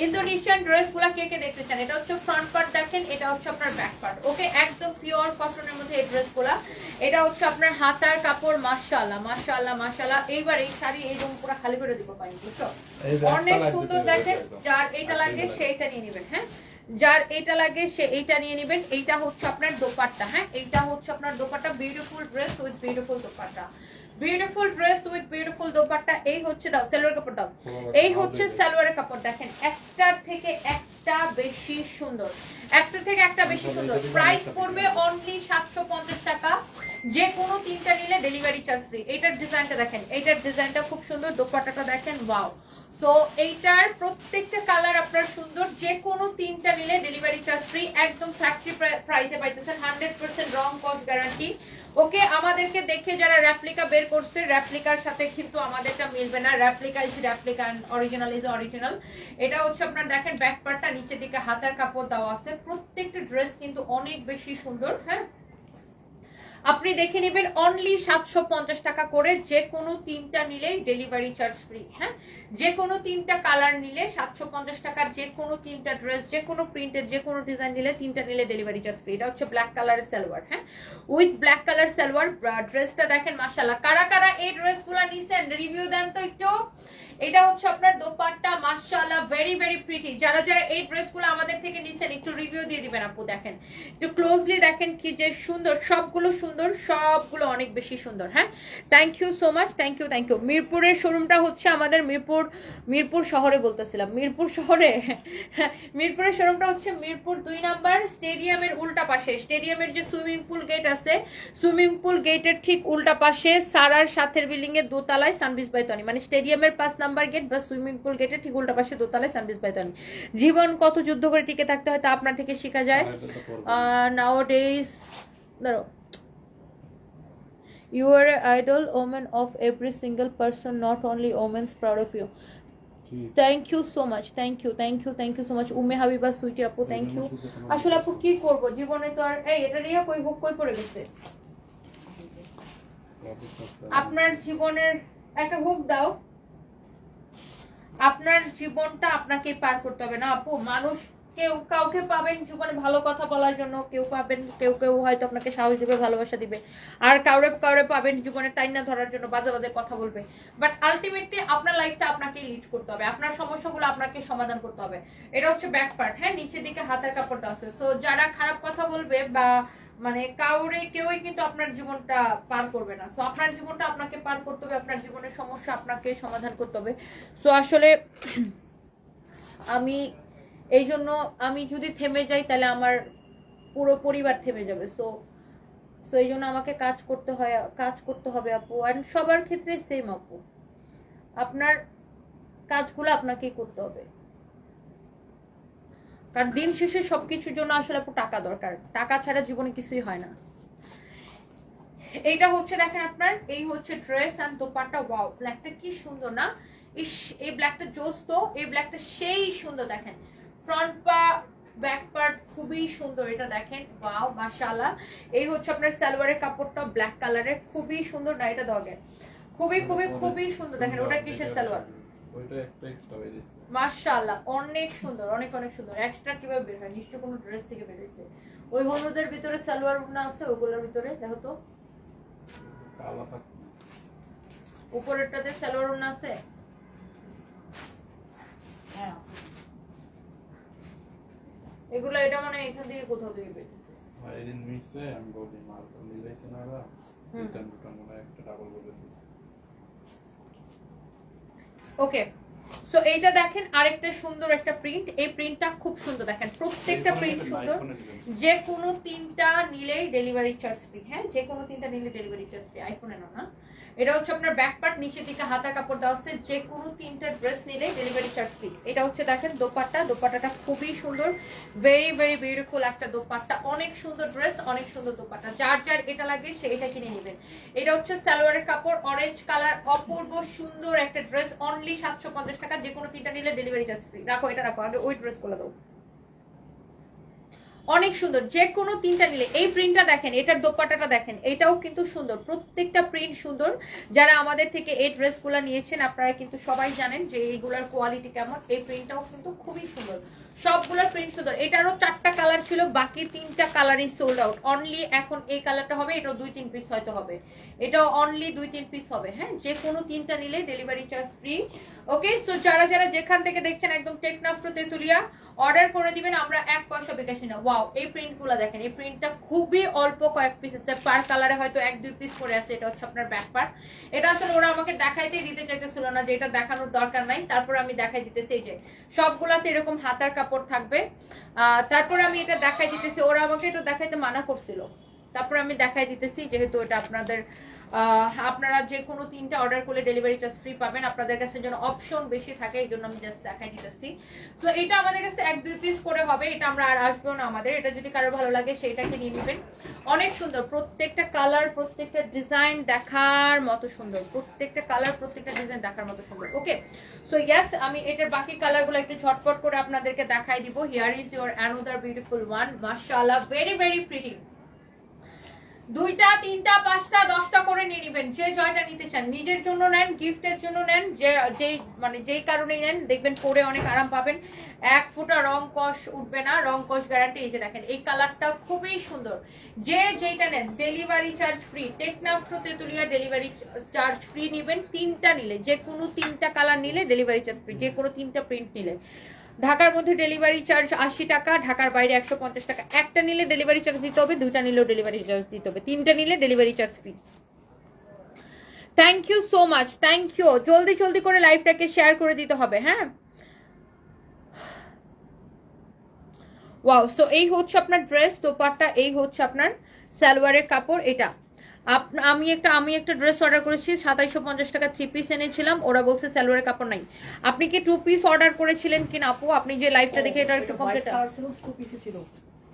Speaker 1: ইন্দোনেশিয়ান ড্রেসগুলো কে কে দেখতে চান? এটা হচ্ছে ফ্রন্ট পার্ট দেখেন, এটা হচ্ছে আপনার ব্যাক পার্ট। ওকে, একদম পিওর কটনের মধ্যে এই ড্রেসগুলো। এটা হচ্ছে আপনার হাতার কাপড়। মাশাআল্লাহ মাশাআল্লাহ মাশাআল্লাহ। এইবার এই শাড়ি এই রুম পুরো খালি করে দিব পাই, বুঝছো? অনেক সুন্দর দেখেন। যার এটা লাগে সে এটা নিয়ে নেবেন। হ্যাঁ, যার এটা লাগে সে এইটা নিয়ে নেবেন। এইটা হচ্ছে আপনার দোপাট্টা। হ্যাঁ, এইটা হচ্ছে আপনার dupatta. Beautiful dress with beautiful dupatta, beautiful dress with beautiful dupatta. এই হচ্ছে, দাও সালোয়ার কাপড় দাও। এই হচ্ছে সালোয়ারের কাপড়। দেখেন, একটার থেকে একটা বেশি সুন্দর, একটা থেকে একটা বেশি সুন্দর। প্রাইস পড়বে অনলি 750 টাকা, যে কোনো 3টা নিলে ডেলিভারি চার্জ ফ্রি। এইটার ডিজাইনটা দেখেন, এইটার ডিজাইনটা খুব সুন্দর, দোপাট্টাটা দেখেন, ওয়াও। সো এইটার প্রত্যেকটা কালার আপনার সুন্দর, যে কোনো 3টা নিলে ডেলিভারি চার্জ ফ্রি, একদম ফ্যাক্টরি প্রাইসে পাইতেছেন, 100% রং কস্ট গ্যারান্টি। ওকে, আমাদেরকে দেখে যারা রেপ্লিকা বের করছে, রেপ্লিকার সাথে কিন্তু আমাদেরটা মিলবে না। Replica is replica, original is original. এটা হচ্ছে আপনার দেখেন ব্যাক পার্টটা, নিচের দিকে হাতার কাপড় দেওয়া আছে। প্রত্যেকটা ড্রেস কিন্তু অনেক বেশি সুন্দর। হ্যাঁ, আপনি দেখে নেবেন অনলি 750 টাকা করে, যে কোনো 3টা নিলেই ডেলিভারি চার্জ ফ্রি। হ্যাঁ, যে কোনো 3টা কালার নিলে 750 টাকার, যে কোনো 3টা ড্রেস, যে কোনো প্রিন্টের, যে কোনো ডিজাইন নিলে 3টা নিলে ডেলিভারি চার্জ ফ্রি। এটা হচ্ছে ব্ল্যাক কালারের সালোয়ার। হ্যাঁ, উইথ ব্ল্যাক কালার সালোয়ার। ড্রেসটা দেখেন, মাশাআল্লাহ। কারা কারা এই ড্রেসগুলো নিছেন রিভিউ দেন তো একটু। এটা হচ্ছে আপনার দোপাট্টা, মাশাআল্লাহ, ভেরি ভেরি প্রিটি। যারা যারা এই ড্রেসগুলো আমাদের থেকে নিছেন একটু রিভিউ দিয়ে দিবেন আপু। দেখেন, একটু ক্লোজলি দেখেন কি যে সুন্দর, সবগুলো সুন্দর, সবগুলো অনেক বেশি সুন্দর। হ্যাঁ, thank you so much, thank you thank you. মিরপুরের শোরুমটা হচ্ছে আমাদের মিরপুর শহরে বলতেছিলাম, মিরপুর শহরে। মিরপুরের শোরুমটা হচ্ছে মিরপুর 2 নাম্বার স্টেডিয়ামের উল্টা পাশে। স্টেডিয়ামের যে সুইমিং পুল গেট আছে, সুইমিং পুল গেটের ঠিক উল্টা পাশে, সারার সাথের বিল্ডিং এর দোতলায়, সানবিজ বাইতনি। মানে স্টেডিয়ামের 5 নাম্বার গেট বা সুইমিং পুল গেটের ঠিক উল্টা পাশে দোতলায়, সানবিজ বাইতনি। জীবন কত যুদ্ধ করে টিকে থাকতে হয় তা আপনার থেকে শেখা যায়। নাওডেজ, দাঁড়াও, you are an idol, woman of every single person, not only women's proud of you. Thank you so much, thank you so much. Umme Habiba Sweety আপু, থ্যাংক ইউ। আসলে আপু কি করব, জীবনে তো আর এই এটা নিয়ে কই হুক কই পড়ে গেছে। আপনার জীবনের একটা হুক দাও, আপনার জীবনটা আপনাকে পার করতে হবে না আপু। মানুষ কেউ কাউকে পাবেন জীবনে ভালো কথা বলার জন্য, কেউ পাবেন, কেউ কেউ হয়তো আপনাকে সাহস দিবে, ভালোবাসা দিবে, আর কাউরে পাবেন জীবনে টাইনা ধরার জন্য বাজে বাজে কথা বলবে। বাট আলটিমেটলি আপনার লাইফটা আপনাকে লিড করতে হবে, আপনার সমস্যাগুলো আপনাকে সমাধান করতে হবে। এটা হচ্ছে ব্যাক পার্ট। হ্যাঁ, নিচের দিকে হাতের কাপড়টা আছে। সো যারা খারাপ কথা বলবে বা মানে কেউই কিন্তু আপনার জীবনটা পার করবে না। সো আপনার জীবনটা আপনাকে পার করতে হবে, আপনার জীবনের সমস্যা আপনাকে সমাধান করতে হবে। সো আসলে এই জন্য আমি যদি থেমে যাই তাহলে আমার পুরো পরিবার থেমে যাবে। সো এই জন্য আমাকে কাজ করতে হবে আপু। আর সবার ক্ষেত্রে সেম আপু, আপনার কাজগুলো আপনাকেই করতে হবে, কারণ দিন শেষে সবকিছুর জন্য আসলে আপু টাকা দরকার, টাকা ছাড়া জীবনে কিছুই হয় না। এইটা হচ্ছে দেখেন আপনার, এই হচ্ছে ড্রেস এন্ড দোপাট্টা। ওয়াও, ব্ল্যাকটা কি সুন্দর না? ইস, এই ব্ল্যাকটা জোস তো, এই ব্ল্যাকটা সেই সুন্দর। দেখেন ফ্রন্ট ব্যাক পার্ট খুবই সুন্দর। এটা দেখেন, ওয়াও মাশাআল্লাহ। এই হচ্ছে আপনার সালোয়ারের কাপড়টা ব্ল্যাক কালারের, খুবই সুন্দর না? এটা দগে খুবই খুবই খুবই সুন্দর। দেখেন ওটা কিসের সালোয়ার?
Speaker 3: ওইটা একটা এক্সট্রা বের হইছে
Speaker 1: মাশাআল্লাহ, অনেক সুন্দর, অনেক অনেক সুন্দর। এক্সট্রা কিভাবে বের হয়? নিশ্চয় কোনো ড্রেস থেকে বের হইছে। ওই হলুদের ভিতরে সালোয়ার ওড়না আছে, ওগুলোর ভিতরে দেখো তো,
Speaker 3: কালা থাকে
Speaker 1: উপরেরটাতে সালোয়ার ওড়না আছে। এগুলো এটা মানে এখান থেকে কোথাও দিবে।
Speaker 3: আর এদিন মিশলে আমি বলি মাল তো মিলাইছে না ওরা, রিটার্ন দুটো মনে হয় একটা ডাবল বলেছি।
Speaker 1: ওকে, সো এইটা দেখেন আরেকটা সুন্দর একটা প্রিন্ট। এই প্রিন্টটা খুব সুন্দর, দেখেন প্রত্যেকটা প্রিন্ট সুন্দর। যে কোনো তিনটা নিলেই ডেলিভারি চার্জ ফ্রি। হ্যাঁ, যে কোনো তিনটা নিলে ডেলিভারি চার্জ ফ্রি। আইফোনে না, এটা হচ্ছে আপনার ব্যাক পার্ট, নিচের দিকে হাতা কাপড় দেওয়া আছে। যে কোনো তিনটা ড্রেস নিলে ডেলিভারি চার্জ ফ্রি। এটা হচ্ছে দেখেন দোপাট্টা, দোপাট্টাটা খুবই সুন্দর, ভেরি ভেরি বিউটিফুল একটা দোপাট্টা, অনেক সুন্দর ড্রেস, অনেক সুন্দর দোপাট্টা। যার যার এটা লাগবে সে এটা কিনে নেবেন। এটা হচ্ছে সালোয়ারের কাপড়, অরেঞ্জ কালার, অপূর্ব সুন্দর একটা ড্রেস, অনলি 750 টাকা। যে কোনো তিনটা নিলে ডেলিভারি চার্জ ফ্রি। রাখো এটা রাখো, আগে ওই ড্রেস গুলো দাও, অনেক সুন্দর। যে কোনো তিনটা নিলে এই প্রিন্টটা দেখেন, এটার দোপাট্টাটা দেখেন, এটাও কিন্তু সুন্দর, প্রত্যেকটা প্রিন্ট সুন্দর। যারা আমাদের থেকে এই ড্রেসগুলো নিয়েছেন আপনারা কিন্তু সবাই জানেন যে এইগুলোর কোয়ালিটি কেমন। এই প্রিন্টটাও কিন্তু খুবই সুন্দর, সবগুলোর প্রিন্ট সুন্দর। এটারও 4টা কালার ছিল, বাকি 3টা কালারই সোল্ড আউট। অনলি এখন এই কালারটা হবে, এটাও 2-3 পিস হয়তো হবে, এটাও অনলি 2-3 পিস হবে। হ্যাঁ, যে কোনো তিনটা নিলে ডেলিভারি চার্জ ফ্রি। ওকে, সো যারা যারা যেখান থেকে দেখছেন একদম টেকনাফ তেতুলিয়া অর্ডার করে দিবেন, আমরা 1 পয়সা বিকাশই না। ওয়াও, এই প্রিন্টগুলো দেখেন, এই প্রিন্টটা খুবই অল্প কয়েক পিস আছে, পার কালারে হয়তো 1-2 পিস করে আছে। এটা হচ্ছে আপনার ব্যাক পার্ট। এটা আসলে ওরা আমাকে দেখাইতেই দিতে চাইতেছিল না, যে এটা দেখানোর দরকার নাই, তারপর আমি দেখাই দিতেছি। এই যে সবগুলাতে এরকম হাতার কাপড় থাকবে। তারপর আমি এটা দেখাই দিতেছি, ওরা আমাকে এটা দেখাইতে মানা করছিল, তারপর আমি দেখাই দিতেছি। যেহেতু এটা আপনাদের আপনারা যে কোনো তিনটা অর্ডার করলে ডেলিভারি চার্জ ফ্রি পাবেন, আপনাদের কাছে যেন অপশন বেশি থাকে এই জন্য আমি জাস্ট দেখাই দিতেছি। তো এটা আমাদের কাছে 1-2 পিস করে হবে, এটা আমরা আর আসবো না আমাদের। এটা যদি কারো ভালো লাগে সেইটাকে নিয়ে নেবেন। অনেক সুন্দর, প্রত্যেকটা কালার, প্রত্যেকটা ডিজাইন দেখার মতো সুন্দর, প্রত্যেকটা কালার, প্রত্যেকটা ডিজাইন দেখার মতো সুন্দর। ওকে, সো ইয়েস, আমি এটার বাকি কালারগুলো একটু ঝটপট করে আপনাদেরকে দেখাই দিব। Here is your another beautiful one, মাশাআল্লাহ, ভেরি ভেরি প্রিটি। 2টা 3টা 5টা 10টা করে নিয়ে নেবেন, যে জয়টা নিতে চান। নিজের জন্য নেন, গিফটের জন্য নেন, যেই কারণেই নেন, দেখবেন পরে অনেক আরাম পাবেন। 1 ফুটা রং কষ উঠবে না, রং কষ গ্যারান্টি। এই যে দেখেন, এই কালারটা খুবই সুন্দর। যে যেটা নেন delivery charge free. Teknaf to Tetulia delivery charge free নেবেন। 3টা নিলে, যে কোনো 3টা কালার নিলে ডেলিভারি চার্জ ফ্রি, যে কোনো 3টা প্রিন্ট নিলে। ঢাকার মধ্যে ডেলিভারি চার্জ 80 টাকা, ঢাকার বাইরে 150 টাকা। একটা নিলে ডেলিভারি চার্জ দিতে হবে, 2টা নিলেও ডেলিভারি চার্জ দিতে হবে, 3টা নিলে delivery charge free. Thank you so much, thank you. জলদি জলদি করে লাইভটাকে শেয়ার করে দিতে হবে। হ্যাঁ, ওয়াও, সো এই হচ্ছে আপনার ড্রেস, দোপাট্টা, এই হচ্ছে আপনার সালোয়ারের কাপড়। এটা আমি একটা ড্রেস অর্ডার করেছি 2750 টাকা, 3 পিস এনেছিলাম। ওরা বলছে সালোয়ারের কাপড় নাই। আপনি কি 2 পিস অর্ডার করেছিলেন কিনা আপু? আপনি যে লাইভটা দেখে এটা একটু কমপ্লিট,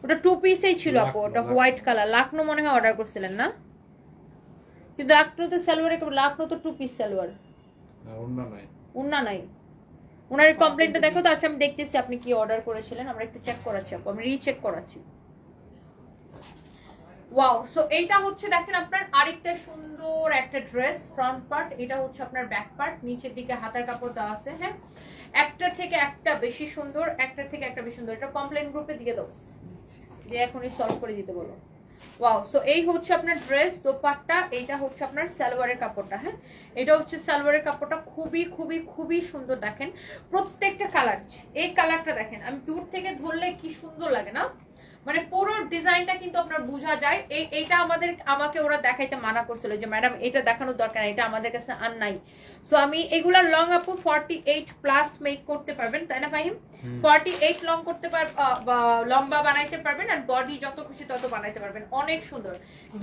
Speaker 1: ওটা 2 পিসেই ছিল আপু, ওটা হোয়াইট কালার। লাখনো মনে হয় অর্ডার করছিলেন না? কিন্তু লাখনোতে সালোয়ারের কাপড়, লাখনো তো 2 পিস সালোয়ার, উন্না নাই। ওনার কমপ্লেন্টটা দেখো তো। আচ্ছা, আমি দেখতেছি আপনি কি অর্ডার করেছিলেন, আমরা একটু চেক করাচ্ছি আপু, আমি রিচেক করাচ্ছি। ওয়াও, সো এইটা হচ্ছে দেখেন আপনার আরেকটা সুন্দর একটা ড্রেস, ফ্রন্ট পার্ট। এটা হচ্ছে আপনার ব্যাক পার্ট, নিচের দিকে হাতার কাপড় দেওয়া আছে। হ্যাঁ, একটার থেকে একটা বেশি সুন্দর, একটার থেকে একটা বেশি সুন্দর। এটা কমপ্লেন গ্রুপে দিয়ে দাও, যে এখনই সলভ করে দিতে বলো। ওয়াও, সো এই হচ্ছে আপনার ড্রেস, দোপাট্টা। এইটা হচ্ছে আপনার সালোয়ারের কাপড়টা। হ্যাঁ, এটা হচ্ছে সালোয়ারের কাপড়টা, খুবই খুবই খুবই সুন্দর। দেখেন প্রত্যেকটা কালার, এই কালারটা দেখেন, আমি দূর থেকে ধরলে কি সুন্দর লাগে না, মানে পুরো ডিজাইনটা কিন্তু আপনার বোঝা যায়। এইটা আমাকে ওরা দেখাইতে মানা করছিল যে ম্যাডাম এটা দেখানোর দরকার নাই, এটা আমাদের কাছে আর নাই। সো আমি এগুলা লং আপু 48 প্লাস মেক করতে পারবেন, তাই না ফাহিম? 48 লং করতে লম্বা বানাইতে পারবেন, আর বডি যত খুশি তত বানাইতে পারবেন। অনেক সুন্দর,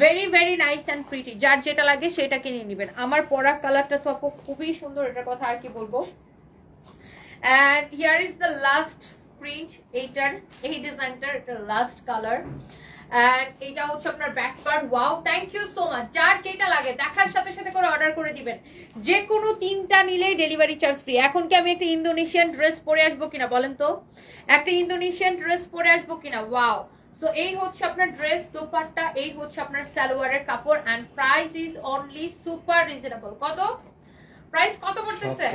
Speaker 1: very very nice and pretty. যার যেটা লাগে সেটা কিনে নেবেন। আমার পরা কালারটা তো আপু খুবই সুন্দর, এটার কথা আর কি বলবো। And here is the last print, এইটার এই ডিজাইনটার এটা লাস্ট কালার। এন্ড এটা হচ্ছে আপনার back part. Wow, thank you so much. যার যেটা লাগে দেখার সাথে সাথে করে অর্ডার করে দিবেন। যে কোনো 3টা নিলেই ডেলিভারি চার্জ ফ্রি। এখন কি আমি একটা ইন্দোনেশিয়ান ড্রেস পরে আসবো কিনা বলেন তো? একটা ইন্দোনেশিয়ান ড্রেস পরে আসবো কিনা? ওয়াও, সো এই হচ্ছে আপনার ড্রেস, দোপাট্টা, এই হচ্ছে আপনার সালোয়ারের কাপড়। And price is only super reasonable. কত প্রাইস, কত পড়তেছে?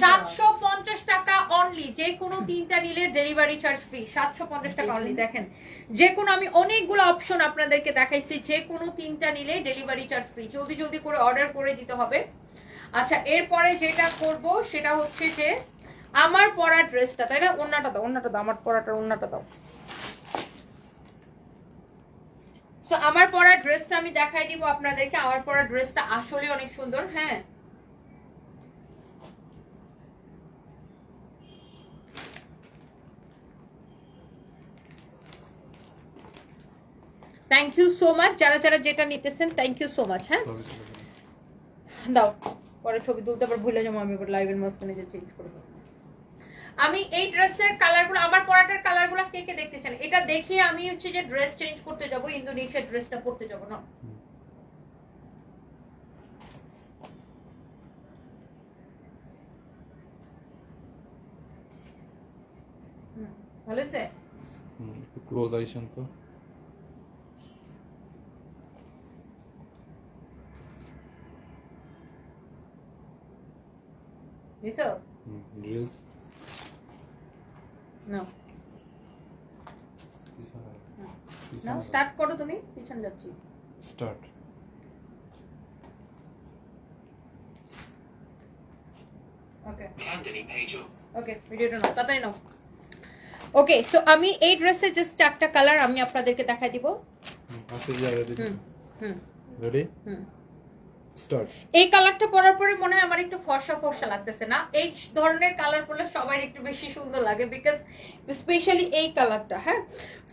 Speaker 1: 750 টাকা অনলি। যে কোনো 3টা নিলে ডেলিভারি চার্জ ফ্রি, 750 টাকা অনলি। দেখেন, যে কোনো, আমি অনেকগুলো অপশন আপনাদেরকে দেখাইছি, যে কোনো 3টা নিলে ডেলিভারি চার্জ ফ্রি। জলদি জলদি করে অর্ডার করে দিতে হবে। আচ্ছা, এরপরে যেটা করব সেটা হচ্ছে যে আমার পরা ড্রেসটা, তাই না? ওন্নাটা দাও, ওন্নাটা দাও, আমার পরাটার ওন্নাটা দাও। সো আমার পরা ড্রেসটা আমি দেখাই দিব আপনাদেরকে। আমার পরা ড্রেসটা আসলে অনেক সুন্দর। হ্যাঁ, থ্যাংক ইউ সো মাচ যারা যারা যেটা নিতেছেন, থ্যাংক ইউ সো মাচ। হ্যাঁ দাও, পরে ছবি তুলতে আবার ভুলে যাবো আমি, আবার লাইভের মাঝখানে যে চেঞ্জ করে দেবো। আমি এই ড্রেসের কালারগুলো, আমার পরাটার কালারগুলো কে কে দেখতে চান, এটা দেখে আমি হচ্ছে যে ড্রেস চেঞ্জ করতে যাব, ইন্দোনেশিয়ার ড্রেসটা পরতে যাব না। ভালো আছে?
Speaker 3: একটু ক্লোজ আইসেন তো।
Speaker 1: বুঝছো?
Speaker 3: রিলস
Speaker 1: না না, স্টার্ট করো তুমি, পিছনে যাচ্ছি।
Speaker 3: স্টার্ট।
Speaker 1: ওকে ওকে, ভিডিওটা নাও, তাড়াতাড়ি নাও। ওকে, সো আমি এই ড্রেসের জাস্ট চারটা কালার আমি আপনাদেরকে দেখাই দিব।
Speaker 3: আসলে জায়গা দিই।
Speaker 1: হুম
Speaker 3: রেডি
Speaker 1: হুম।
Speaker 3: স্টার্ট।
Speaker 1: এই কালারটা পরার পরে মনে হয় আমার একটু ফর্সা ফর্সা লাগতেছে না? এই ধরনের কালার পরলে সবার একটু বেশি সুন্দর লাগে, বিকজ স্পেশালি এই কালারটা। হ্যাঁ,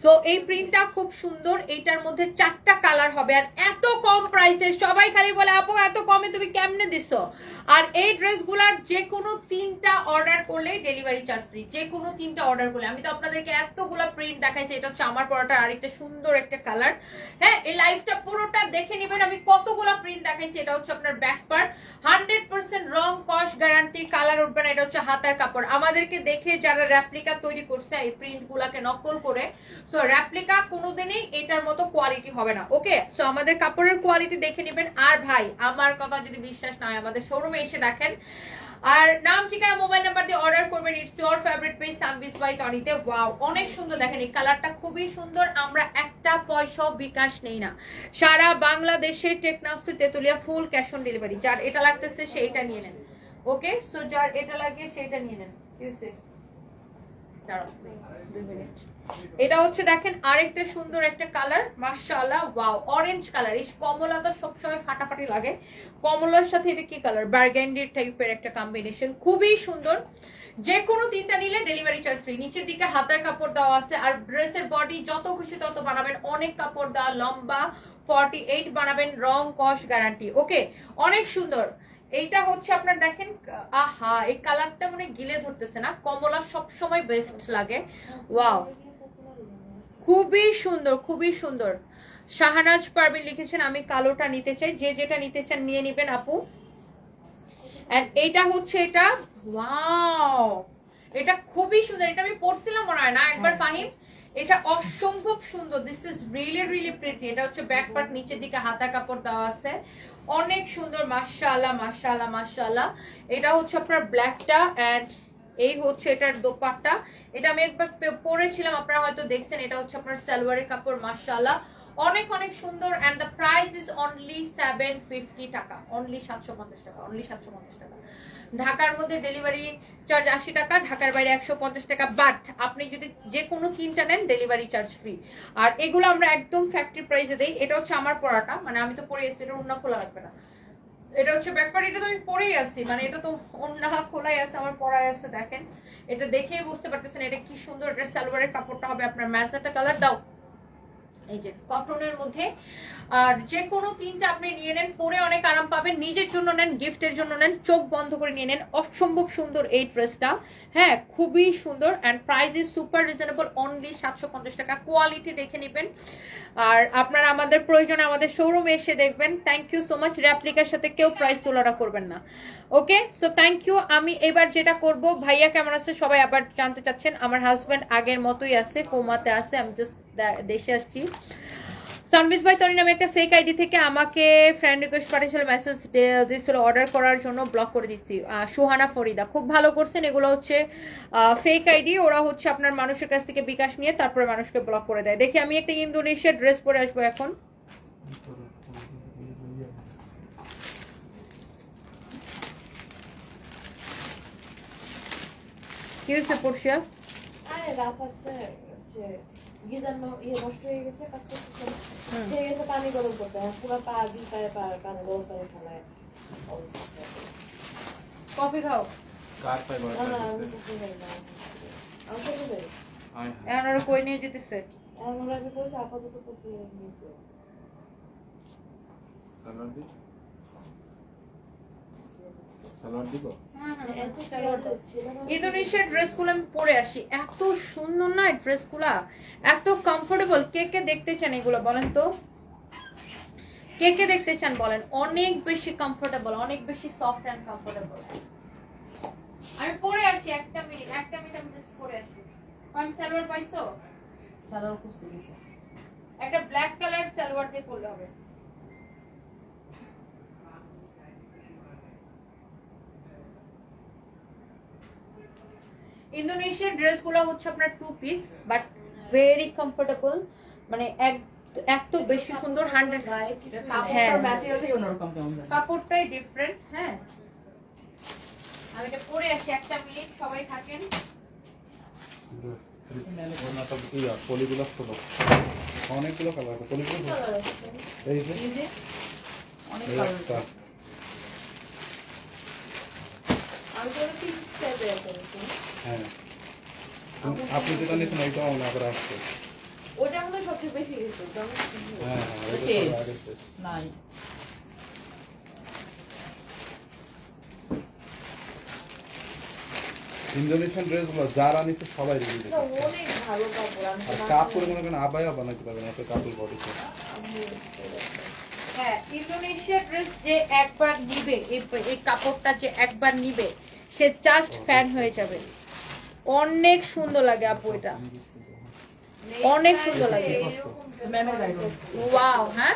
Speaker 1: সো এই প্রিন্টটা খুব সুন্দর। এইটার মধ্যে চারটা কালার হবে, আর এত কম প্রাইসে সবাই খালি বলে আপু এত কমে তুমি কেমনে দিছো। আর এই ড্রেসগুলার যে কোনো তিনটা অর্ডার করলে ডেলিভারি চার্জ ফ্রি, যে কোনো তিনটা অর্ডার করলে। আমি তো আপনাদেরকে এতগুলা প্রিন্ট দেখাইছি, এটা হচ্ছে আমার পরাটার আরেকটা সুন্দর একটা কালার। হ্যাঁ, এই লাইভটা পুরোটা দেখে নেবেন, আমি কতগুলা প্রিন্ট দেখাইছি। এটা হচ্ছে আপনার ব্যাক পার্ট, 100% রং কস গ্যারান্টি, কালার উঠবে না। এটা হচ্ছে হাতার কাপড়। আমাদেরকে দেখে যারা রেপ্লিকা তৈরি করছে এই প্রিন্ট গুলাকে নকল করে, সো রেপ্লিকা কোনোদিনই এটার মতো কোয়ালিটি হবে না। ওকে, সো আমাদের কাপড়ের কোয়ালিটি দেখে নেবেন। আর ভাই আমার কথা যদি বিশ্বাস না হয় আমাদের শোরুমে এসে দেখেন, আর নাম ঠিকানা মোবাইল নাম্বার দিয়ে অর্ডার করবেন। ইটস ইওর ফেভারিট পেজ সানবিজ বাই টনিতে। ওয়াও, অনেক সুন্দর। দেখেন এই কালারটা খুবই সুন্দর। আমরা একটা পয়সাও বিকাশ নেই না, সারা বাংলাদেশে Teknaf to Tetulia full cash on delivery. যার এটা লাগতেছে সেইটা নিয়ে নেন। ওকে, সো যার এটা লাগে সেইটা নিয়ে নেন। দাঁড়াও 2 মিনিট। এটা হচ্ছে দেখেন আরেকটা সুন্দর একটা কালার, মাশাআল্লাহ। Wow, orange colour. এই কমলাটা সবসময় ফাটাফাটি লাগে। কমলার সাথে এটা কি কালার, বার্গেন্ডি টাইপের একটা কম্বিনেশন, খুবই সুন্দর। যে কোনো তিনটা নিলে ডেলিভারি চার্জ ফ্রি। নিচের দিকে হাতার কাপড় দেওয়া আছে, আর ড্রেসের বডি যত খুশি তত বানাবেন। অনেক কাপড় দেওয়া, লম্বা 48 বানাবেন, রং কস গ্যারান্টি। ওকে, অনেক সুন্দর। এইটা হচ্ছে আপনার দেখেন, আহা এই কালারটা মানে গিলে ধরতেছে না। কমলা সবসময় বেস্ট লাগে। ওয়াও, খুবই সুন্দর, খুবই সুন্দর। শাহনাজ পারভিন লিখেছেন আমি কালোটা নিতে চাই। যে যেটা নিতে চান নিয়ে নেবেন আপু। এন্ড এইটা হচ্ছে এটা, ওয়াও এটা খুবই সুন্দর। এটা আমি পরছিলাম মনে হয় না একবার ফাহিম, এটা অসম্ভব সুন্দর। This is really really pretty. এটা হচ্ছে ব্যাক পার্ট, নিচের দিকে হাতা কাপড় দেওয়া আছে, অনেক সুন্দর। মাশাআল্লাহ মাশাআল্লাহ মাশাআল্লাহ। এটা হচ্ছে আপনার ব্ল্যাকটা, এন্ড এই হচ্ছে এটার দোপাট্টা। এটা আমি একবার পরেছিলাম, আপনারা হয়তো দেখছেন। এটা হচ্ছে আপনার সালোয়ারের কাপড়। মাশাআল্লাহ, অনেক অনেক সুন্দর। And the price is only 750 টাকা, অনলি 750 টাকা, অনলি 750 টাকা। ঢাকার মধ্যে ডেলিভারি চার্জ 80 টাকা, ঢাকার বাইরে 150 টাকা। বাট আপনি যদি যে কোনো তিনটা নেন ডেলিভারি চার্জ ফ্রি। আর এগুলো আমরা একদম ফ্যাক্টরি প্রাইসে দেই। এটা হচ্ছে আমার পরাটা, মানে আমি তো পরে এসেছি, এটা অন্য খোলা রাখবে না। এটা হচ্ছে ব্যাকপার্ট, এটা তো আমি পরেই আছি, মানে এটা তো অন্য খোলাই আছে, আমার পরাই আছে। দেখেন এটা দেখেই বুঝতে পারতেছেন এটা কি সুন্দর। এটা সালোয়ারের কাপড়টা হবে আপনার ম্যাজেন্টা কালার। দাও এই যে কটনের মধ্যে। আর যে কোনো তিনটা আপনি নিয়ে নেন, পরে অনেক আরাম পাবেন। নিজের জন্য নেন, গিফটের জন্য নেন, চোখ বন্ধ করে নিয়ে নেন। অসম্ভব সুন্দর এই ড্রেসটা। হ্যাঁ, খুবই সুন্দর। And price is super reasonable, only 750 টাকা। কোয়ালিটি দেখে নেবেন। আর আপনারা আমাদের প্রয়োজনে আমাদের শোরুমে এসে দেখবেন। Thank you so much. রেপ্লিকার সাথে কেউ প্রাইস তুলনা করবেন না। Okay, so thank you. আমি এবার যেটা করব, ভাইয়া কেমন আছে সবাই আবার জানতে চাচ্ছেন। আমার হাজব্যান্ড আগের মতোই আছে, কোমাতে আছে। আমি জাস্ট দেশে আসছি। সানবিজ ভাই তনি নামে একটা ফেক আইডি থেকে আমাকে ফ্রেন্ড রিকোয়েস্ট পাঠিয়েছিল, মেসেজ দিয়েছিল অর্ডার করার জন্য, ব্লক করে দিচ্ছি। সুহানা ফরিদা, খুব ভালো করছেন। এগুলো হচ্ছে ফেক আইডি। ওরা হচ্ছে আপনার মানুষের কাছ থেকে বিকাশ নিয়ে তারপরে মানুষকে ব্লক করে দেয়। দেখি আমি একটা ইন্দোনেশিয়ার ড্রেস পরে আসবো এখন। কি হয়েছে পড়শিয়া?
Speaker 2: আরে রাফাতে হচ্ছে গিজার নষ্ট হয়ে গেছে, কাজ করতেছে না।
Speaker 1: হুম।
Speaker 2: সে গেছে পানি গরম করতে, পুরো পা গিটারে পানি গরম করে ফেলায় অবস্থা।
Speaker 1: কফি খাও।
Speaker 3: কার পাই
Speaker 2: না না, আমি
Speaker 3: বড়
Speaker 2: করতে যাই না, আমি করতে যাই।
Speaker 3: আয়
Speaker 1: এখন ওরা কই নিয়ে যেতেছে?
Speaker 2: আমার আগে বলছে আপাতত করতে নিয়েছে।
Speaker 3: সালোয়ার দি সালোয়ার দিব
Speaker 2: এত সালোয়ার ড্রেস ছিল না।
Speaker 1: ইন্দোনেশিয়ার ড্রেসগুলো আমি পরে আসি, এত সুন্দর না ড্রেসগুলা, এত কমফোর্টেবল। কে কে দেখতে চান এগুলো বলেন তো? কে কে দেখতে চান বলেন? অনেক বেশি কমফোর্টেবল, অনেক বেশি সফট এন্ড কমফোর্টেবল। আমি পরে আসি, একটা মিনিট আমি জাস্ট পরে আসি। আমি সালোয়ার পাইছো?
Speaker 2: সালোয়ার খুঁজতে গেছে।
Speaker 1: একটা ব্ল্যাক কালার সালোয়ার দিয়ে পরলে হবে। ইন্দোনেশিয়ার ড্রেসগুলো হচ্ছে আপনার 2 পিস, বাট ভেরি কমফোর্টেবল, মানে এত বেশি সুন্দর। 100
Speaker 2: গায়ে কিছু
Speaker 1: হ্যাঁ।
Speaker 2: কাপড় ম্যাটেরিয়ালটাই অন্যরকম কেমন জানি।
Speaker 1: কাপড়টাই ডিফারেন্ট। হ্যাঁ, আমি এটা পরে আসি, একটা মিনিট সবাই থাকেন।
Speaker 3: ওনা তো ইয়া পলিগুলো ছোট অনেকগুলো কালার আছে পলিগুলো ছোট।
Speaker 2: কালার আছে।
Speaker 3: এই যে
Speaker 2: এই যে অনেক
Speaker 3: এই
Speaker 2: কালার
Speaker 3: একটা
Speaker 2: আছে। আমি তো কি চাইবে করেছি।
Speaker 3: হ্যাঁ আপনি যেটা নিয়েছেন ওইটাও আমার আবার আসছে।
Speaker 2: ওটা আমাদের সবচেয়ে বেশি গেছে।
Speaker 3: হ্যাঁ হ্যাঁ ওইটা তো
Speaker 2: শেষ।
Speaker 3: আগে শেষ।
Speaker 2: নাই।
Speaker 3: ইন্দোনেশিয়ান ড্রেসগুলো যারা নিচ্ছে সবাই রিভিউ
Speaker 2: এটা
Speaker 3: দিচ্ছে
Speaker 2: অনেক ভালো কাপড়। আমি তো
Speaker 3: আর
Speaker 2: না
Speaker 3: কাপড় মনে করেন আবায়া বানাতে পারবেন এত কাপড় বডিতে
Speaker 1: হ্যাঁ, ইন্দোনেশিয়ার ড্রেস যে একবার নিবে, এই কাপড়টা যে একবার নিবে, সে জাস্ট ফ্যান হয়ে যাবে। অনেক সুন্দর লাগে আপু, এটা অনেক সুন্দর লাগে।
Speaker 2: ম্যামের গাইড।
Speaker 1: ওয়াও। হ্যাঁ,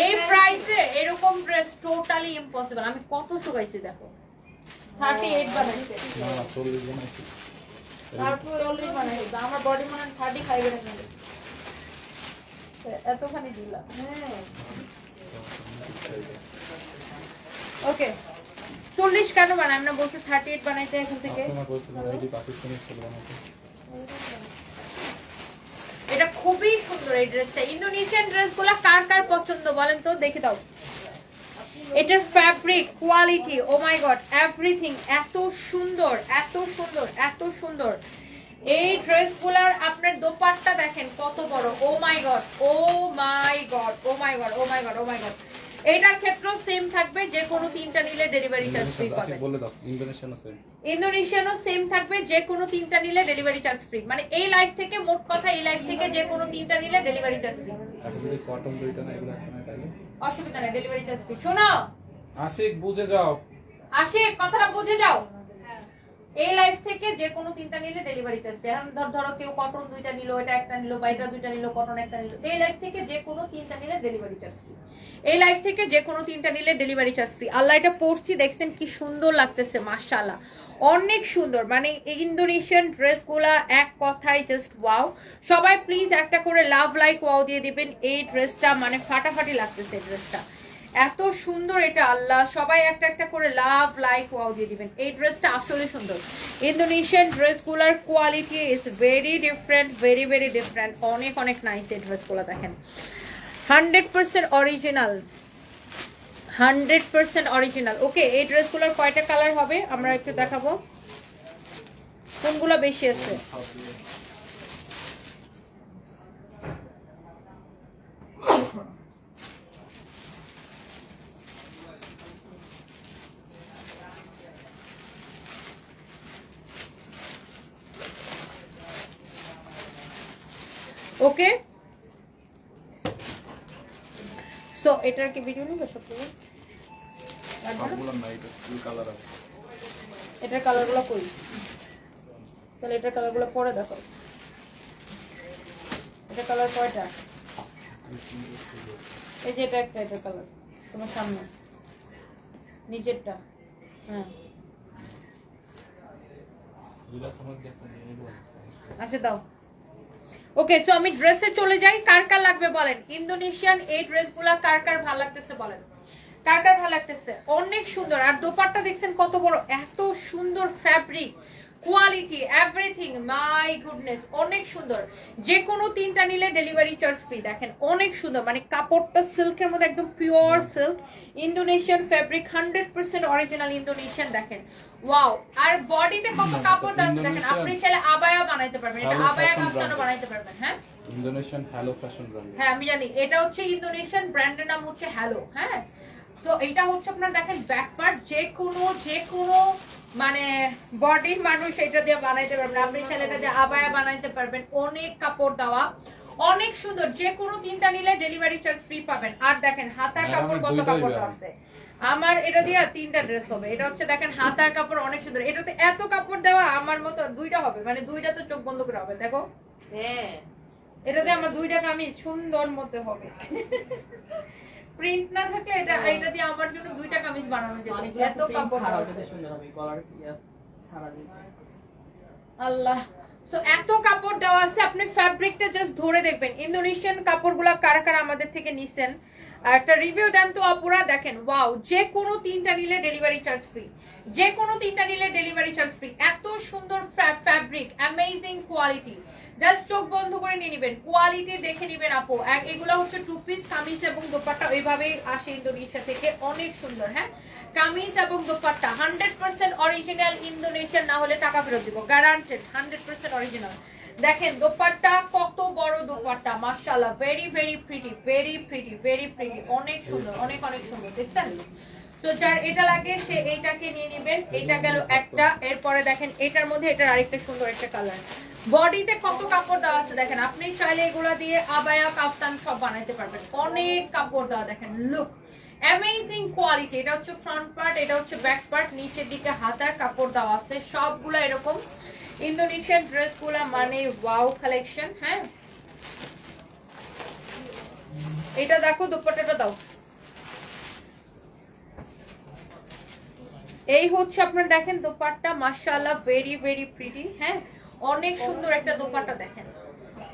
Speaker 1: এই প্রাইসে এরকম ড্রেস টোটালি ইম্পসিবল। আমি কত শুকাইছি দেখো, 38 বানাইছে।
Speaker 3: না 40 বানাইছি
Speaker 1: তারপর অলরেডি বানাইছে, আমার বডি মানে 35 এর মধ্যে এতখানি দিলাম।
Speaker 2: হ্যাঁ।
Speaker 1: ওকে, 40 কেন বানাই? আমরা বলছি 38 বানাইতে এখন থেকে।
Speaker 3: আপনারা বলছিলেন এইটি পাকিস্তানি স্টাইল বানাতে
Speaker 1: এটা খুবই সুন্দর এই ড্রেসটা। ইন্দোনেশিয়ান ড্রেসগুলো কার কার পছন্দ বলেন তো, দেখে দাও। এটার fabric quality, O my god, everything এত সুন্দর, এত সুন্দর, এত সুন্দর। এই ড্রেসগুলোর আপনার দোপাট্টা দেখেন কত বড়। ও my god, O my god, O my god, O my god, O my god. এটার ক্ষেত্রেও সেম থাকবে, যে কোনো 3টা নিলে ডেলিভারি চার্জ ফ্রি পাবে।
Speaker 3: বলে দাও ইন্দোনেশিয়ান আছে
Speaker 1: ইন্দোনেশিয়ানও সেম থাকবে, যে কোনো 3টা নিলে ডেলিভারি চার্জ ফ্রি। মানে এই লাইফ থেকে, মোট কথা এই লাইফ থেকে যে কোনো 3টা নিলে ডেলিভারি চার্জ ফ্রি।
Speaker 3: এখন যদি কটন দুইটা না এগুলো এখন তাইলে
Speaker 1: অসুবিধা নেই, ডেলিভারি চার্জ ফ্রি। শোনো
Speaker 3: আশিক বুঝে যাও
Speaker 1: আশিক, কথাটা বুঝে যাও। এই লাইফ থেকে যে কোনো 3টা নিলে ডেলিভারি চার্জ ফ্রি। এখন ধরো কেউ কটন 2টা নিল, এটা একটা নিল, বা এটা 2টা নিল, কটন একটা নিল। এই লাইফ থেকে যে কোনো 3টা নিলে ডেলিভারি চার্জ ফ্রি। এই লাইফ থেকে যে কোনো 3টা নিলে ডেলিভারি চার্জ ফ্রি। আল্লাহ, এটা পরছি দেখছেন কি সুন্দর লাগতেছে, মাশাআল্লাহ অনেক সুন্দর। মানে ইন্দোনেশিয়ান ড্রেসগুলা এক কথায় জাস্ট ওয়াও। সবাই প্লিজ একটা করে লাভ লাইক ওয়াও দিয়ে দিবেন। এই ড্রেসটা মানে ফাটাফাটি লাগতেছে ড্রেসটা, এত সুন্দর এটা। আল্লাহ, সবাই একটা একটা করে লাভ লাইক ওয়াও দিয়ে দিবেন। এই ড্রেসটা আসলে সুন্দর। ইন্দোনেশিয়ান ড্রেসগুলোর quality is very different, very very different. অনেক অনেক নাইস এই ড্রেসগুলো দেখেন, 100% অরিজিনাল, 100% অরিজিনাল। ওকে, এই ড্রেসগুলোর কয়টা কালার হবে আমরা একটু দেখাবো, কোনগুলো বেশি আছে। ওকে, সো এটার কি ভিডিও নেবে সবগুলো?
Speaker 3: সবগুলো নাই এটা ফুল কালার আছে
Speaker 1: এটার কালারগুলো কই? তাহলে এটার কালারগুলো পরে দেখো। এটা কালার কয়টা? এই যে এটা একটা, এটার কালার তোমার সামনে নিচেরটা। হ্যাঁ,
Speaker 3: দুইটা সময় দেখতে এগুলো
Speaker 1: আচ্ছা দাও। ওকে, সো আমি ড্রেসে চলে যাই। কার কার লাগবে বলেন? ইন্দোনেশিয়ান এই ড্রেসগুলা কার কার ভালো লাগতেছে বলেন? কার কার ভালো লাগতেছে? অনেক সুন্দর। আর দোপাট্টা দেখছেন কত বড়, এত সুন্দর ফ্যাব্রিক, কোয়ালিটি এভরিথিং, মাই গুডনেস, অনেক সুন্দর। যে কোনো তিনটা নিলে ডেলিভারি চার্জ ফ্রি। দেখেন অনেক সুন্দর, মানে কাপড়টা সিল্কের মধ্যে একদম pure silk, Indonesian fabric, 100% original Indonesian. দেখেন ওয়াও, আর বডিতে কত কাপড় আছে দেখেন। আপনি চাইলে আবায়া বানাইতে পারবেন, এটা আবায়া কাফতানও বানাইতে পারবেন। হ্যাঁ,
Speaker 3: ইন্দোনেশিয়ান হ্যালো ফ্যাশন ব্র্যান্ড।
Speaker 1: হ্যাঁ আমি জানি, এটা হচ্ছে ইন্দোনেশিয়ান ব্র্যান্ডের নাম হচ্ছে হ্যালো। হ্যাঁ, সো এইটা হচ্ছে আপনার দেখেন ব্যাক পার্ট, যে কোনো মানে বডির মানুষ এটা দিয়ে বানাইতে পারবেন। আপনি চাইলে এটা দিয়ে আবায়া বানাইতে পারবেন। অনেক কাপড় দেওয়া, অনেক সুন্দর। যে কোনো তিনটা নিলে ডেলিভারি চার্জ ফ্রি পাবেন। আর দেখেন হাতার কাপড়, কত কাপড় আছে। আমার এটা দিয়ে তিনটা ড্রেস হবে। এটা হচ্ছে দেখেন হাতার কাপড় অনেক সুন্দর। এটাতে এত কাপড় দেওয়া, আমার মতো দুইটা হবে, মানে দুইটা তো চোখ বন্ধ করে হবে। দেখো,
Speaker 2: হ্যাঁ,
Speaker 1: এটাতে আমার দুইটা কামিজ সুন্দর মতো হবে। প্রিন্ট না থাকলে এটা দিয়ে আমার জন্য দুইটা কামিজ বানানো যেত। এত কাপড় আছে,
Speaker 2: সুন্দর হবে কলার ছাড়া দিতে।
Speaker 1: আল্লাহ। সো এত কাপড় দেওয়া আছে, আপনি ফ্যাব্রিকটা জাস্ট ধরে দেখবেন। ইন্দোনেশিয়ান কাপড়গুলো কারা কারা আমাদের থেকে নিছেন একটা রিভিউ দেন তো আপুরা। দেখেন ওয়াও, যে কোনো তিনটা নিলে ডেলিভারি চার্জ ফ্রি, যে কোনো তিনটা নিলে ডেলিভারি চার্জ ফ্রি। এত সুন্দর ফ্যাব্রিক, অ্যামেজিং কোয়ালিটি। জাস্ট চোখ বন্ধ করে নিয়ে নিবেন, কোয়ালিটি দেখে নিবেন আপু। এগুলো হচ্ছে টু পিস কামিজ এবং দোপাট্টা ওইভাবেই আসে ইন্দোনেশিয়া থেকে, অনেক সুন্দর। হ্যাঁ, কামিজ এবং দোপাট্টা 100% অরিজিনাল ইন্দোনেশিয়ান, না হলে টাকা ফেরত দিব, গ্যারান্টেড 100% অরিজিনাল। দেখেন দোপাট্টা কত বড় দোপাট্টা, মাশাআল্লাহ, very very pretty, very pretty, very pretty, অনেক সুন্দর, অনেক অনেক সুন্দর। দেখছেন? সো যার এটা লাগে সে এইটাকে নিয়ে নেবেন। এটা গেল একটা। এরপরে দেখেন এটার মধ্যে এটার আরেকটা সুন্দর একটা কালার। বডিতে কত কাপড় দেওয়া আছে দেখেন। আপনি চাইলে এগুলা দিয়ে আবায়া, কাফতান সব বানাইতে পারবেন। অনেক কাপড় দেওয়া, দেখেন লুক, অ্যামেজিং কোয়ালিটি। এটা হচ্ছে ফ্রন্ট পার্ট, এটা হচ্ছে ব্যাক পার্ট, নিচের দিকে হাতার কাপড় দেওয়া আছে। সবগুলা এরকম ইন্দোনেশিয়ান ড্রেসগুলা মানে ওয়াও কালেকশন। হ্যাঁ, এটা দেখো, দুপাট্টাটা দাও। এই হচ্ছে আপনার দেখেন দোপাট্টা, মাশাআল্লাহ, ভেরি ভেরি প্রিটি। হ্যাঁ, অনেক সুন্দর একটা দোপাট্টা দেখেন।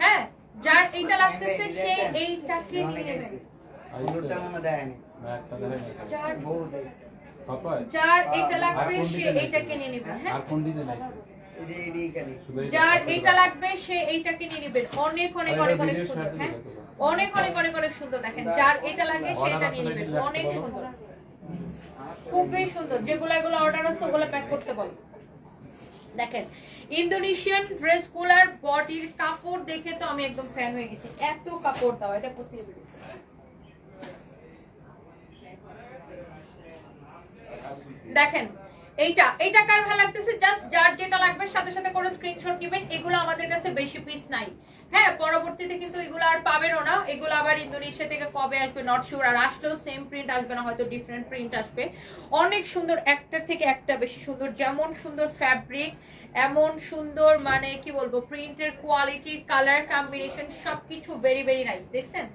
Speaker 1: হ্যাঁ, যার এইটা লাগতেছে সে এইটাকে নিয়ে নেবেন। যার এটা লাগবে সে এইটাকে নিয়ে নেবেন। হ্যাঁ, যার এইটা লাগবে সে এইটাকে নিয়ে নেবেন। অনেক অনেক অনেক অনেক সুন্দর। হ্যাঁ, অনেক অনেক অনেক অনেক সুন্দর। দেখেন যার এটা লাগে সে এটা নিয়ে নেবেন। অনেক সুন্দর, খুবই সুন্দর। যেগুলো এগুলো অর্ডার আছে ওগুলো প্যাক করতে বল। দেখেন ইন্দোনেশিয়ান ড্রেসগুলার বডির কাপড় দেখে তো আমি একদম ফ্যান হয়ে গেছি। এত কাপড় দাও, এটা কোথায় বেরিয়েছে? দেখেন এইটা কার ভালো লাগতেছে, জাস্ট যার যেটা লাগবে সাথে সাথে করে স্ক্রিনশট নেবেন। এগুলো আমাদের কাছে বেশি পিস নাই। হ্যাঁ, পরবর্তীতে কিন্তু এগুলো আর পাবেনও না। এগুলো আবার ইন্দোনেশিয়া থেকে কবে আসবে নট শিওর। আর আসলেও সেম প্রিন্ট আসবে না, হয়তো ডিফারেন্ট প্রিন্ট আসবে। অনেক সুন্দর, একটার থেকে একটা বেশি সুন্দর। যেমন সুন্দর ফ্যাব্রিক, এমন সুন্দর মানে কি বলবো প্রিন্টের কোয়ালিটি, কালার কম্বিনেশন, সবকিছু ভেরি ভেরি নাইস। দেখছেন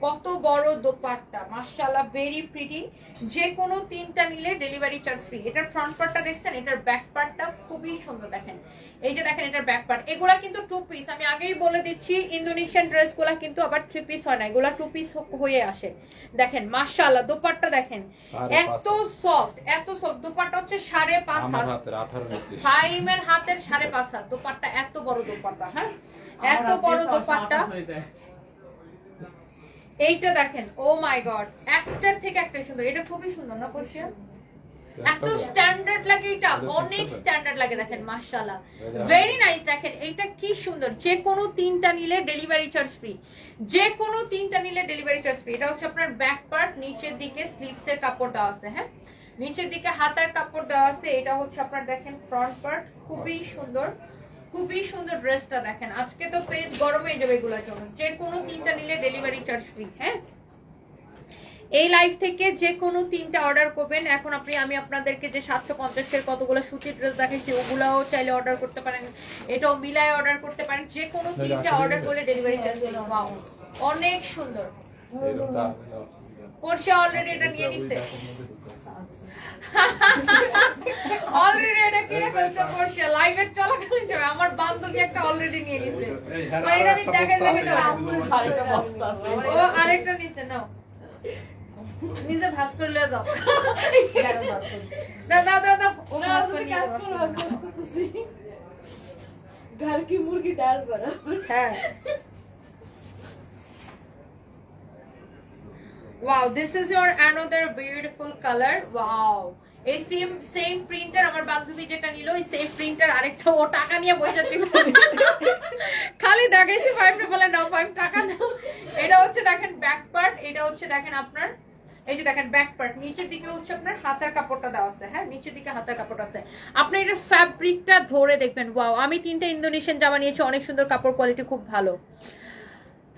Speaker 1: কত বড় দোপাট্টা, মাশাআল্লাহ, ভেরি প্রিটি। যে কোনো তিনটা নিলে ডেলিভারি চার্জ ফ্রি। এটার ফ্রন্ট পার্টটা দেখছেন, এটার ব্যাক পার্টটা খুবই সুন্দর। দেখেন এই যে দেখেন এটার ব্যাক পার্ট। এগুলা কিন্তু টু পিস, আমি আগেই বলে দিচ্ছি ইন্দোনেশিয়ান ড্রেসগুলা কিন্তু আবার থ্রি পিস হয় না, এগুলা টু পিস হয়ে আসে। দেখেন মাশাআল্লাহ, দোপাট্টা দেখেন এত সফট, এত সফট। দোপাট্টা হচ্ছে 5.5 হাত, ফাইমের হাতের 5.5 হাত দোপাট্টা। এত বড় দোপাট্টা। হ্যাঁ, এত বড় দোপাট্টা। এইটা দেখেন, ও মাই গড, একটার থেকে একটা সুন্দর। এটা খুবই সুন্দর না পর্ষিয়া? এত স্ট্যান্ডার্ড লাগে, এটা অনেক স্ট্যান্ডার্ড লাগে। দেখেন মাশাআল্লাহ, ভেরি নাইস। দেখেন এইটা কি সুন্দর। যে কোনো তিনটা নিলে ডেলিভারি চার্জ ফ্রি, যে কোনো তিনটা নিলে ডেলিভারি চার্জ ফ্রি। এটা হচ্ছে আপনার ব্যাক পার্ট, নিচের দিকে স্লিভস এর কাপড় দেওয়া আছে। হ্যাঁ, নিচের দিকে হাতার কাপড় দেওয়া আছে। এটা হচ্ছে আপনার দেখেন ফ্রন্ট পার্ট, খুবই সুন্দর, খুবই সুন্দর ড্রেসটা। দেখেন আজকে তো পেজ গরম হয়ে যাবে এগুলোর জন্য। যে কোনো তিনটা নিলে ডেলিভারি চার্জ ফ্রি। হ্যাঁ, এই লাইভ থেকে যে কোনো তিনটা অর্ডার করবেন। এখন আমি আপনাদেরকে যে 750 এর কতগুলো সুতির ড্রেস দেখাইছি ওগুলাও চাইলে অর্ডার করতে পারেন, এটাও মিলায় অর্ডার করতে পারেন। যে কোনো তিনটা অর্ডার করলে ডেলিভারি চার্জ ফ্রি। ওয়াও, অনেক সুন্দর। পরশে অলরেডি এটা নিয়ে নিছে, অলরেডি এটা কিনে ফেলছে পরশে লাইভে চলাকালীন। আমার বান্ধবী একটা অলরেডি নিয়ে নিছে, মানে এটা আমি দেখাই আরেকটা বস্তা আছে। ও আরেকটা নিছে, নাও নিজে ভাঁজ করে লিয়ে দাও। না দাও দাও দাও, ও ভাঁজ করে নিয়ে
Speaker 2: घर की मुर्गी डाल बराबर।
Speaker 1: হ্যাঁ wow this is your another beautiful color wow এই সেম প্রিন্টার আমার বান্ধবী যেটা নিল এই সেম প্রিন্টার আরেকটা ও টাকা নিয়ে বসে ছিল খালি দেখাইছি 5 বলে নাও 5 টাকা নাও এটা হচ্ছে দেখেন ব্যাক পার্ট এটা হচ্ছে দেখেন আপনার এই যে দেখেন ব্যাক পার্ট নিচের দিকে হচ্ছে আপনার হাতার কাপড়টা দেওয়া আছে হ্যাঁ নিচের দিকে হাতার কাপড় আছে আপনি এটার ফ্যাব্রিকটা ধরে দেখবেন ওয়াও আমি 3টা ইন্দোনেশিয়ান জামা নিয়েছি অনেক সুন্দর কাপড় কোয়ালিটি খুব ভালো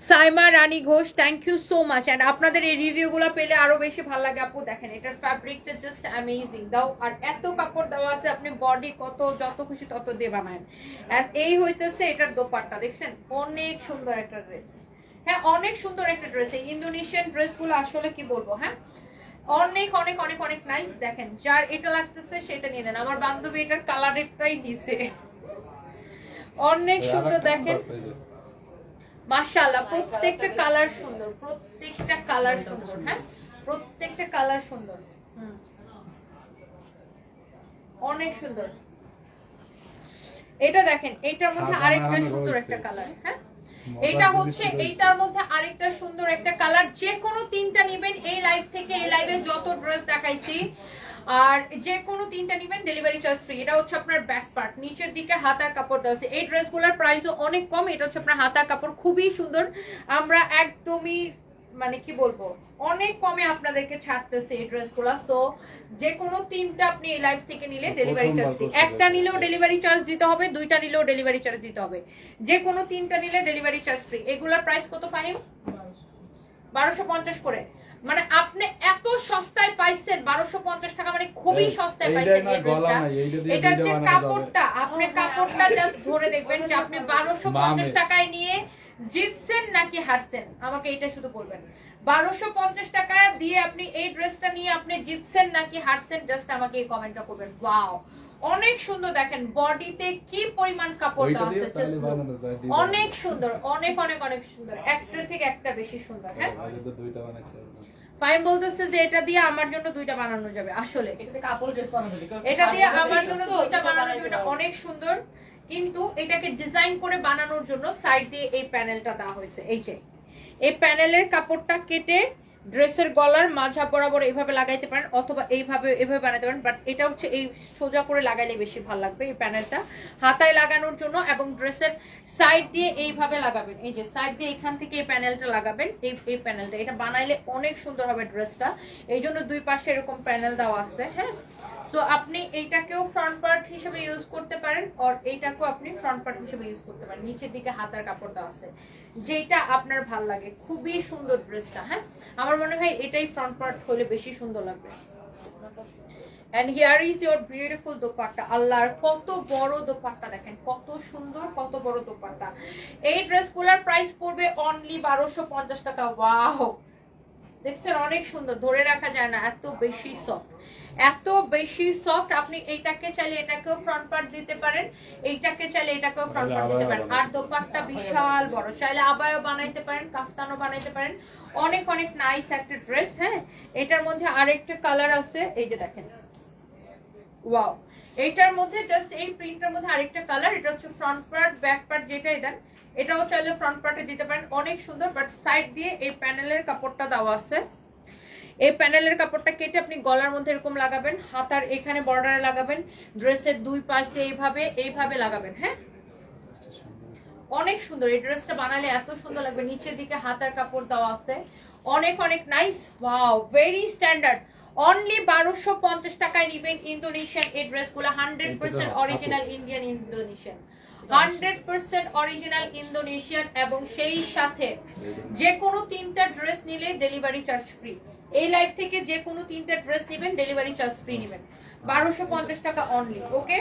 Speaker 1: Saima Rani Ghosh thank you so much and আপনাদের এই রিভিউগুলো পেলে আরো বেশি ভালো লাগে আপু দেখেন এটার ফ্যাব্রিকটা জাস্ট অ্যামেজিং দাও আর এত কাপড় দেওয়া আছে আপনি বডি কত যত খুশি তত দিয়ে বানান এন্ড এই হইতেছে এটার দোপাট্টা দেখছেন অনেক সুন্দর একটা ড্রেস হ্যাঁ অনেক সুন্দর একটা ড্রেস এই ইন্দোনেশিয়ান ড্রেসগুলো আসলে কি বলবো হ্যাঁ অনেক অনেক অনেক অনেক নাইস দেখেন যার এটা লাগতেছে সেটা নিয়ে নেন আমার বান্ধবী এটার কালারেরটাই নিছে অনেক সুন্দর দেখেন মাশাআল্লাহ প্রত্যেকটা কালার সুন্দর প্রত্যেকটা কালার সুন্দর হ্যাঁ প্রত্যেকটা কালার সুন্দর অনেক সুন্দর এটা দেখেন এইটার মধ্যে আরেকটা সুন্দর একটা কালার হ্যাঁ এটা হচ্ছে এইটার মধ্যে আরেকটা সুন্দর একটা কালার যে কোনো 3টা নেবেন এই লাইভ থেকে এই লাইভে যত ড্রেস দেখাইছি আর যে কোনো 3টা নেবেন ডেলিভারি চার্জ ফ্রি এটা হচ্ছে আপনার ব্যাক পার্ট নিচের দিকে হাতার কাপড় দেওয়া আছে এই ড্রেসগুলোর প্রাইসও অনেক কম এটা হচ্ছে আপনার হাতার কাপড় খুবই সুন্দর আমরা একদমই মানে কি বলবো অনেক কমে আপনাদেরকে ছাড়তেছে এই ড্রেসগুলো সো যে কোনো 3টা আপনি এই লাইভ থেকে নিলে ডেলিভারি চার্জ ফ্রি একটা নিলেও ডেলিভারি চার্জ দিতে হবে 2টা নিলেও ডেলিভারি চার্জ দিতে হবে যে কোনো 3টা নিলে ডেলিভারি চার্জ ফ্রি এগুলোর প্রাইস কত ফাহিম 1250 করে মানে আপনি এত সস্তায় পাইছেন 1250 টাকা মানে খুবই সস্তায় পাইছেন এই ড্রেসটা এটার যে কাপড়টা আপনি কাপড়টা জাস্ট ধরে দেখবেন যে আপনি 1250 টাকায় নিয়ে জিতছেন নাকি হারছেন আমাকে এটা শুধু বলবেন 1250 টাকা দিয়ে আপনি এই ড্রেসটা নিয়ে আপনি জিতছেন নাকি হারছেন জাস্ট আমাকে এই কমেন্টটা করবেন ওয়াও অনেক সুন্দর দেখেন বডিতে কি পরিমাণ কাপড় দেওয়া আছে অনেক সুন্দর অনেক অনেক অনেক সুন্দর একটা থেকে একটা বেশি সুন্দর হ্যাঁ ফাইম বলতেছে যে এটা দিয়ে আমার জন্য 2টা বানানো যাবে আসলে
Speaker 2: কাপড় ড্রেস বানানো
Speaker 1: এটা দিয়ে আমার জন্য 2টা বানানো যাবে এটা অনেক সুন্দর কিন্তু এটাকে ডিজাইন করে বানানোর জন্য সাইড দিয়ে এই প্যানেলটা দেওয়া হয়েছে এই যে এই প্যানেলের কাপড়টা কেটে ড্রেসের গলার মাঝা বরাবর এইভাবে লাগাইতে পারেন অথবা এইভাবে বানাতে পারেন বাট এটা হচ্ছে এই সোজা করে লাগাইলে বেশি ভালো লাগবে এই প্যানেলটা হাতায় লাগানোর জন্য এবং ড্রেসের সাইড দিয়ে এইভাবে লাগাবেন এই যে সাইড দিয়ে এখান থেকে এই প্যানেলটা লাগাবেন এই প্যানেলটা এটা বানাইলে অনেক সুন্দর হবে ড্রেসটা এই জন্য দুই পাশে এরকম প্যানেল দেওয়া আছে হ্যাঁ সো আপনি এইটাকেও ফ্রন্ট পার্ট হিসেবে ইউজ করতে পারেন আর এইটাকেও আপনি ফ্রন্ট পার্ট হিসেবে ইউজ করতে পারেন নিচের দিকে হাতার কাপড় দেওয়া আছে যেটা আপনার ভালো লাগে খুবই সুন্দর ড্রেসটা হ্যাঁ আমার মনে হয় এটাই ফ্রন্ট পার্ট হলে বেশি সুন্দর লাগবে and here is your beautiful dupatta আল্লাহর কত বড় দোপাট্টা দেখেন কত সুন্দর কত বড় দোপাট্টা এই ড্রেসগুলোর প্রাইস পড়বে অনলি 1250 টাকা ওয়াও দেখছেন অনেক সুন্দর ধরে রাখা যায় না এত বেশি সফট আপনি এইটাকে চাইলে এটাকেও ফ্রন্ট পার্ট দিতে পারেন এইটাকে চাইলে এটাকেও ফ্রন্ট পার্ট দিতে পারেন আর দোপাট্টা বিশাল বড় চাইলে আবায়ও বানাইতে পারেন কাফতানও বানাইতে পারেন অনেক অনেক নাইস একটা ড্রেস হ্যাঁ এটার মধ্যে আরেকটা কালার আছে এই যে দেখেন ওয়াও এইটার মধ্যে জাস্ট এই প্রিন্টের মধ্যে আরেকটা কালার এটা হচ্ছে ফ্রন্ট পার্ট ব্যাক পার্ট যেটাই দেন এটাও চাইলে ফ্রন্ট পার্টে দিতে পারেন অনেক সুন্দর বাট সাইড দিয়ে এই প্যানেলের কাপড়টা দেওয়া আছে এই প্যানেলের কাপড়টা কেটে আপনি গলার মধ্যে এরকম লাগাবেন হাতার এখানে বর্ডারে লাগাবেন ড্রেসের দুই পাশ দিয়ে এইভাবে লাগাবেন হ্যাঁ অনেক সুন্দর এই ড্রেসটা বানালে এত সুন্দর লাগবে নিচের দিকে হাতার কাপড় দেওয়া আছে অনেক অনেক nice wow very standard only 1250 টাকায় নেবেন ইন্দোনেশিয়ান এই ড্রেসগুলো 100% original Indian Indonesian 100% original Indonesian এবং সেই সাথে যে কোনো 3টা ড্রেস নিলে ডেলিভারি চার্জ ফ্রি এই লাইফ থেকে যে কোনো 3টা ড্রেস নেবেন ডেলিভারি চার্জ ফ্রি নেবেন 1250 টাকা অনলি ওকে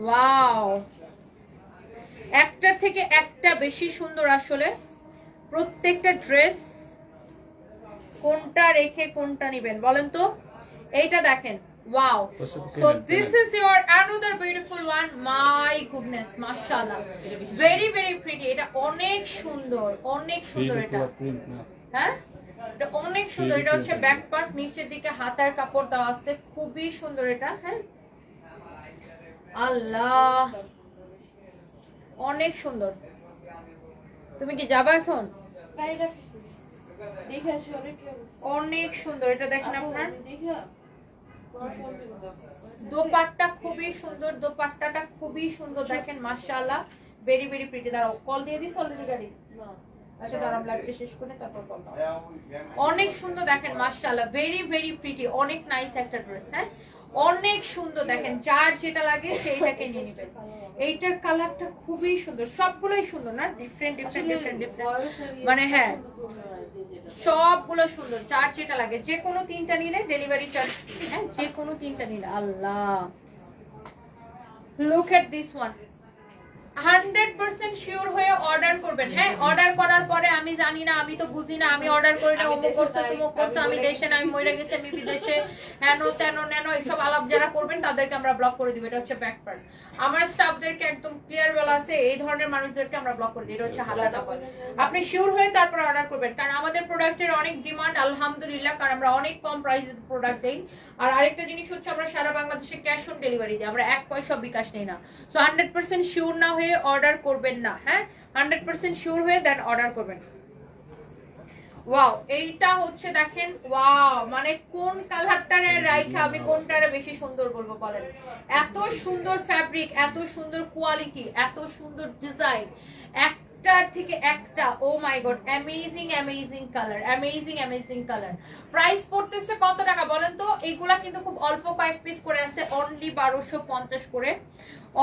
Speaker 1: ওয়াও একটা থেকে একটা বেশি সুন্দর আসলে প্রত্যেকটা ড্রেস কোনটা রেখে কোনটা নেবেন বলেন তো এইটা দেখেন wow so this is your another beautiful one my goodness mashallah very very pretty এটা অনেক সুন্দর এটা হ্যাঁ এটা অনেক সুন্দর এটা হচ্ছে ব্যাক পার্ট নিচের দিকে হাতার কাপড় দেওয়া আছে খুবই সুন্দর এটা হ্যাঁ আল্লাহ অনেক সুন্দর। তুমি কি যাবা এখন?
Speaker 2: গাড়িটা দেখে আসি অনেক কি অবস্থা।
Speaker 1: অনেক সুন্দর, এটা দেখেন আপনার
Speaker 2: দেখা
Speaker 1: দোপাট্টা খুবই সুন্দর, দোপাট্টাটা খুবই সুন্দর দেখেন মাশাআল্লাহ, ভেরি ভেরি প্রিটি। দাঁড়াও, কল দিয়ে দিস অলরেডি গাড়ি? আচ্ছা দাঁড়াও, লাইভটা শেষ করে তারপর কল দাও। অনেক সুন্দর দেখেন মাশাআল্লাহ, ভেরি ভেরি প্রিটি, অনেক নাইস একটা ড্রেস। হ্যাঁ অনেক সুন্দর দেখেন, যার যেটা লাগে সেইটাকে নিয়ে নেবেন। এইটার কালারটা খুবই সুন্দর, সবগুলোই সুন্দর না, ডিফারেন্ট ডিফারেন্ট ডিফারেন্ট ডিফারেন্ট, মানে হ্যাঁ সবগুলো সুন্দর, যার যেটা লাগে। যে কোনো তিনটা নিলে ডেলিভারি চার্জ, হ্যাঁ যে কোনো তিনটা নিলে। আল্লাহ look at this one, 100% sure হয়ে অর্ডার করবেন। হ্যাঁ অর্ডার করার পরে আমি জানি না, আমি তো বুঝি না, আমি অর্ডার করি না, অমুক করছে তমুক করছে, আমি দেশে না, আমি মরে গেছি, আমি বিদেশে, হেন তেন নেনো, এইসব আলাপ যারা করবেন তাদেরকে আমরা ব্লক করে দিব। এটা হচ্ছে ব্যাক পার্ট। আমার স্টাফদেরকে একদম ক্লিয়ার বলা আছে, এই ধরনের মানুষদেরকে আমরা ব্লক করে দিই। এটা হচ্ছে হালাটা। আপনি শিওর হয়ে তারপর অর্ডার করবেন, কারণ আমাদের প্রোডাক্টের অনেক ডিমান্ড আলহামদুলিল্লাহ, কারণ আমরা অনেক কম প্রাইসে প্রোডাক্ট দেই। আর আরেকটা জিনিস হচ্ছে আমরা সারা বাংলাদেশে ক্যাশ অন ডেলিভারি দিই, আমরা 1 পয়সা বিকাশ নেই না। সো 100% শিওর না হয়ে অর্ডার করবেন না। হ্যাঁ 100% শিওর হয়ে দেন অর্ডার করবেন। ওয়াও, এইটা হচ্ছে দেখেন, ওয়াও মানে কোন কালারটারে রাইখা আমি কোনটারে বেশি সুন্দর বলবো বলেন? এত সুন্দর ফ্যাব্রিক, এত সুন্দর কোয়ালিটি, এত সুন্দর ডিজাইন, একটার থেকে একটা। Oh my god, amazing amazing colour, amazing amazing colour. Price পড়তেছে কত টাকা বলেন তো? এগুলা কিন্তু খুব অল্প কয়েক পিস করে আছে, অনলি 1250 করে,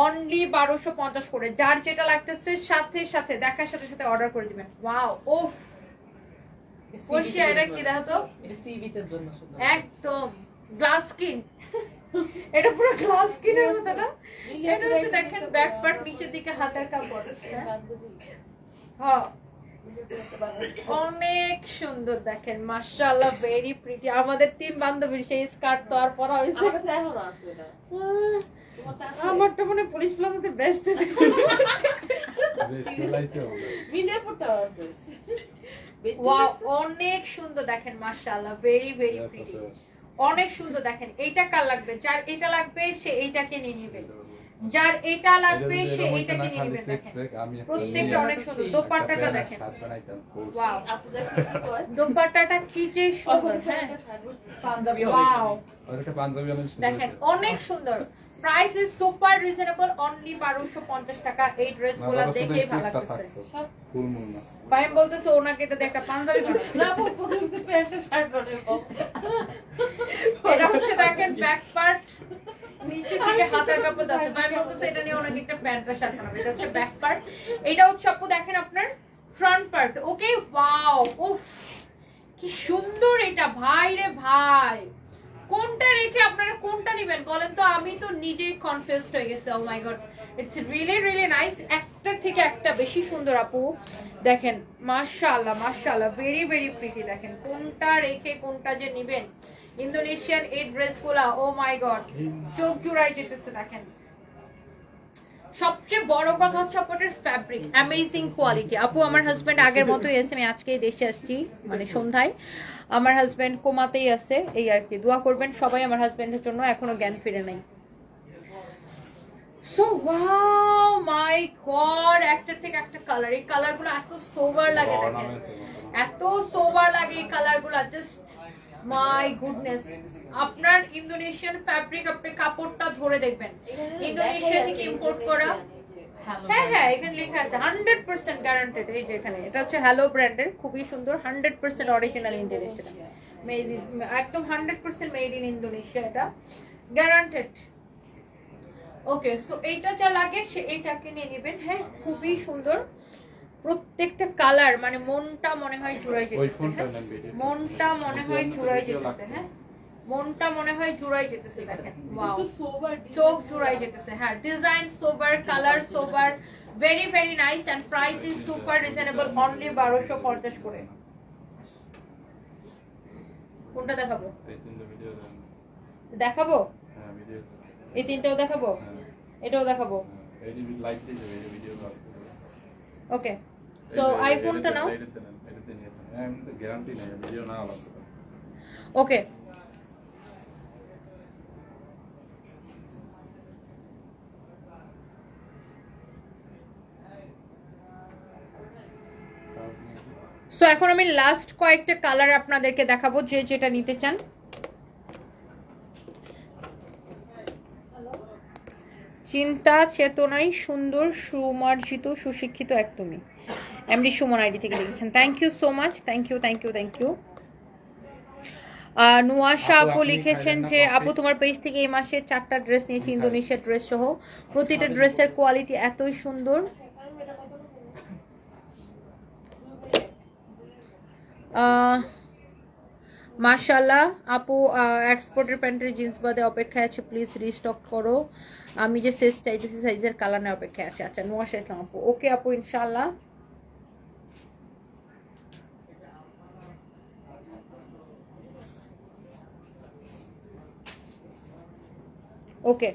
Speaker 1: অনলি 1250 করে। যার যেটা লাগতেছে সাথে সাথে দেখার সাথে সাথে অর্ডার করে দিবেন। ওয়াও, ওফ এটা কি দেখো তো,
Speaker 2: এটা সি বিচের জন্য সুন্দর।
Speaker 1: একদম গ্লাস স্কিন, এটা পুরো গ্লাস স্কিনের মতো না? এটা হচ্ছে দেখেন ব্যাক পার্ট, নিচের দিকে হাতের কাপড়। হ্যাঁ অনেক সুন্দর দেখেন মাশাআল্লাহ, ভেরি প্রিটি। আমাদের 3 বান্ধবীর সেই স্কার্ট তো আর পরা হয়েছে,
Speaker 2: আমার কাছে এখনো আছে এটা।
Speaker 1: আমারটা মানে পুলিশ প্লাজাতে বেস্ট দিচ্ছে।
Speaker 2: মিলে পড়তে আছে।
Speaker 1: ওয়াও অনেক সুন্দর দেখেন মাশাআল্লাহ, ভেরি ভেরি প্রিটি, অনেক সুন্দর দেখেন। এইটা কার লাগবে? যার এটা লাগবে সে এইটাকে নিয়ে নেবে, যার এটা লাগবে সে এইটাকে নিয়ে নেবে। দেখেন প্রত্যেকটা অনেক সুন্দর। দোপাট্টাটা দেখেন, ওয়াও দোপাট্টাটা কি যে সুন্দর। হ্যাঁ
Speaker 2: পাঞ্জাবি
Speaker 1: ওয়াও
Speaker 3: পাঞ্জাবি
Speaker 1: দেখেন অনেক সুন্দর। Price is super reasonable, only 1250 টাকা। এই ড্রেসগুলো দেখেই ভালো লাগতেছে।
Speaker 3: ফুলমুল না
Speaker 1: ভাই বলতেছে ওনাকে এটা দিয়ে একটা পাঞ্জাবি বানাও।
Speaker 2: না প্রথমে প্যান্টটা শার্ট বানাবো।
Speaker 1: এটা হচ্ছে দেখেন ব্যাক পার্ট, নিচে থেকে হাতের কাপড় আছে। ভাই বলতেছে এটা নিয়ে ওনাকে একটা প্যান্ট বা শার্ট বানাবে। এটা হচ্ছে ব্যাক পার্ট, এটা হচ্ছে আপু দেখেন আপনার ফ্রন্ট পার্ট। ওকে ওয়াও, উফ কি সুন্দর এটা ভাই রে ভাই। কোনটা রেখে আপনারা কোনটা নেবেন বলেন তো? আমি তো নিজেই কনফিউজড হয়ে গেছি। Oh my god, it's really really nice. একটার থেকে একটা বেশি সুন্দর আপু দেখেন মাশাআল্লাহ মাশাআল্লাহ, ভেরি ভেরি প্রিটি। দেখেন কোনটা রেখে কোনটা যে নেবেন। ইন্দোনেশিয়ান এই ড্রেসগুলা ও মাই গড চোখ জুড়াই যেতেছে। দেখেন সবচেয়ে বড় কথা হচ্ছে আপনাদের ফ্যাব্রিক, অ্যামেজিং কোয়ালিটি। আপু আমার হাজবেন্ড আগের মতোই আছে, আমি আজকেই দেশে আসছি মানে সন্ধ্যায়। আমার হাজবেন্ড কোমাতেই আছে, এই আর কি। দোয়া করবেন সবাই আমার হাজবেন্ডের জন্য, এখনো জ্ঞান ফিরে নাই। সো ওয়াও মাই গড, একটার থেকে একটা কালার। এই কালারগুলো এত সোবার লাগে, দেখেন এত সোবার লাগে এই কালারগুলো, জাস্ট মাই গুডনেস। আপনার ইন্দোনেশিয়ান ফ্যাব্রিক, আপনি কাপড়টা ধরে দেখবেন, ইন্দোনেশিয়া থেকে ইম্পোর্ট করা। হ্যাঁ হ্যাঁ এখানে লেখা আছে 100% গ্যারান্টেড। এই যে এখানে এটা হচ্ছে হ্যালো ব্র্যান্ডের, খুবই সুন্দর, 100% অরিজিনাল ইন্দোনেশিয়া, মেড ইন একদম 100% মেড ইন ইন্দোনেশিয়া, এটা গ্যারান্টেড। ওকে সো এইটা যা লাগে সে এইটাকে নিয়ে নেবেন। হ্যাঁ খুবই সুন্দর প্রত্যেকটা কালার, মানে মনটা মনে হয় জুড়াই যেতেছে। মনটা মনে হয় জুড়াই যেতেছে। হ্যাঁ মনটা মনে হয় জুড়াই যেতেছে। দেখেন ওয়াও চোখ জুড়াই যেতেছে। হ্যাঁ design sober, colour sober, very very nice and price is super reasonable, only 1250 করে। কোনটা দেখাবো? দেখাবো এই তিনটাও দেখাবো, এটাও দেখাবো। ওকে সো আইফোনটা নাও। ওকে সো এখন আমি লাস্ট কয়েকটা কালার আপনাদেরকে দেখাবো, যে যেটা নিতে চান। চিন্তা চেতনায় সুন্দর, সুমার্জিত, সুশিক্ষিত একদমই। এমডি সুমন আইডি থেকে লিখেছেন, thank you so much, thank you thank you thank you. Nuasha আপু লিখেছেন যে আপু তোমার পেজ থেকে এই মাসে 4টা ড্রেস নিয়েছি, ইন্দোনেশিয়ার ড্রেস সহ। প্রতিটা ড্রেসের কোয়ালিটি এতই সুন্দর। মাশাআল্লাহ আপু, এক্সপোর্টের প্যান্টের জিন্স বাদে অপেক্ষায় আছে, প্লিজ রিস্টক করো। আমি যে সাইজ চাইতেছি সাইজের কালার নেওয়ার অপেক্ষায় আছে। আচ্ছা নুয়াশা ইসলাম আপু, ওকে আপু ইনশাআল্লাহ। ওকে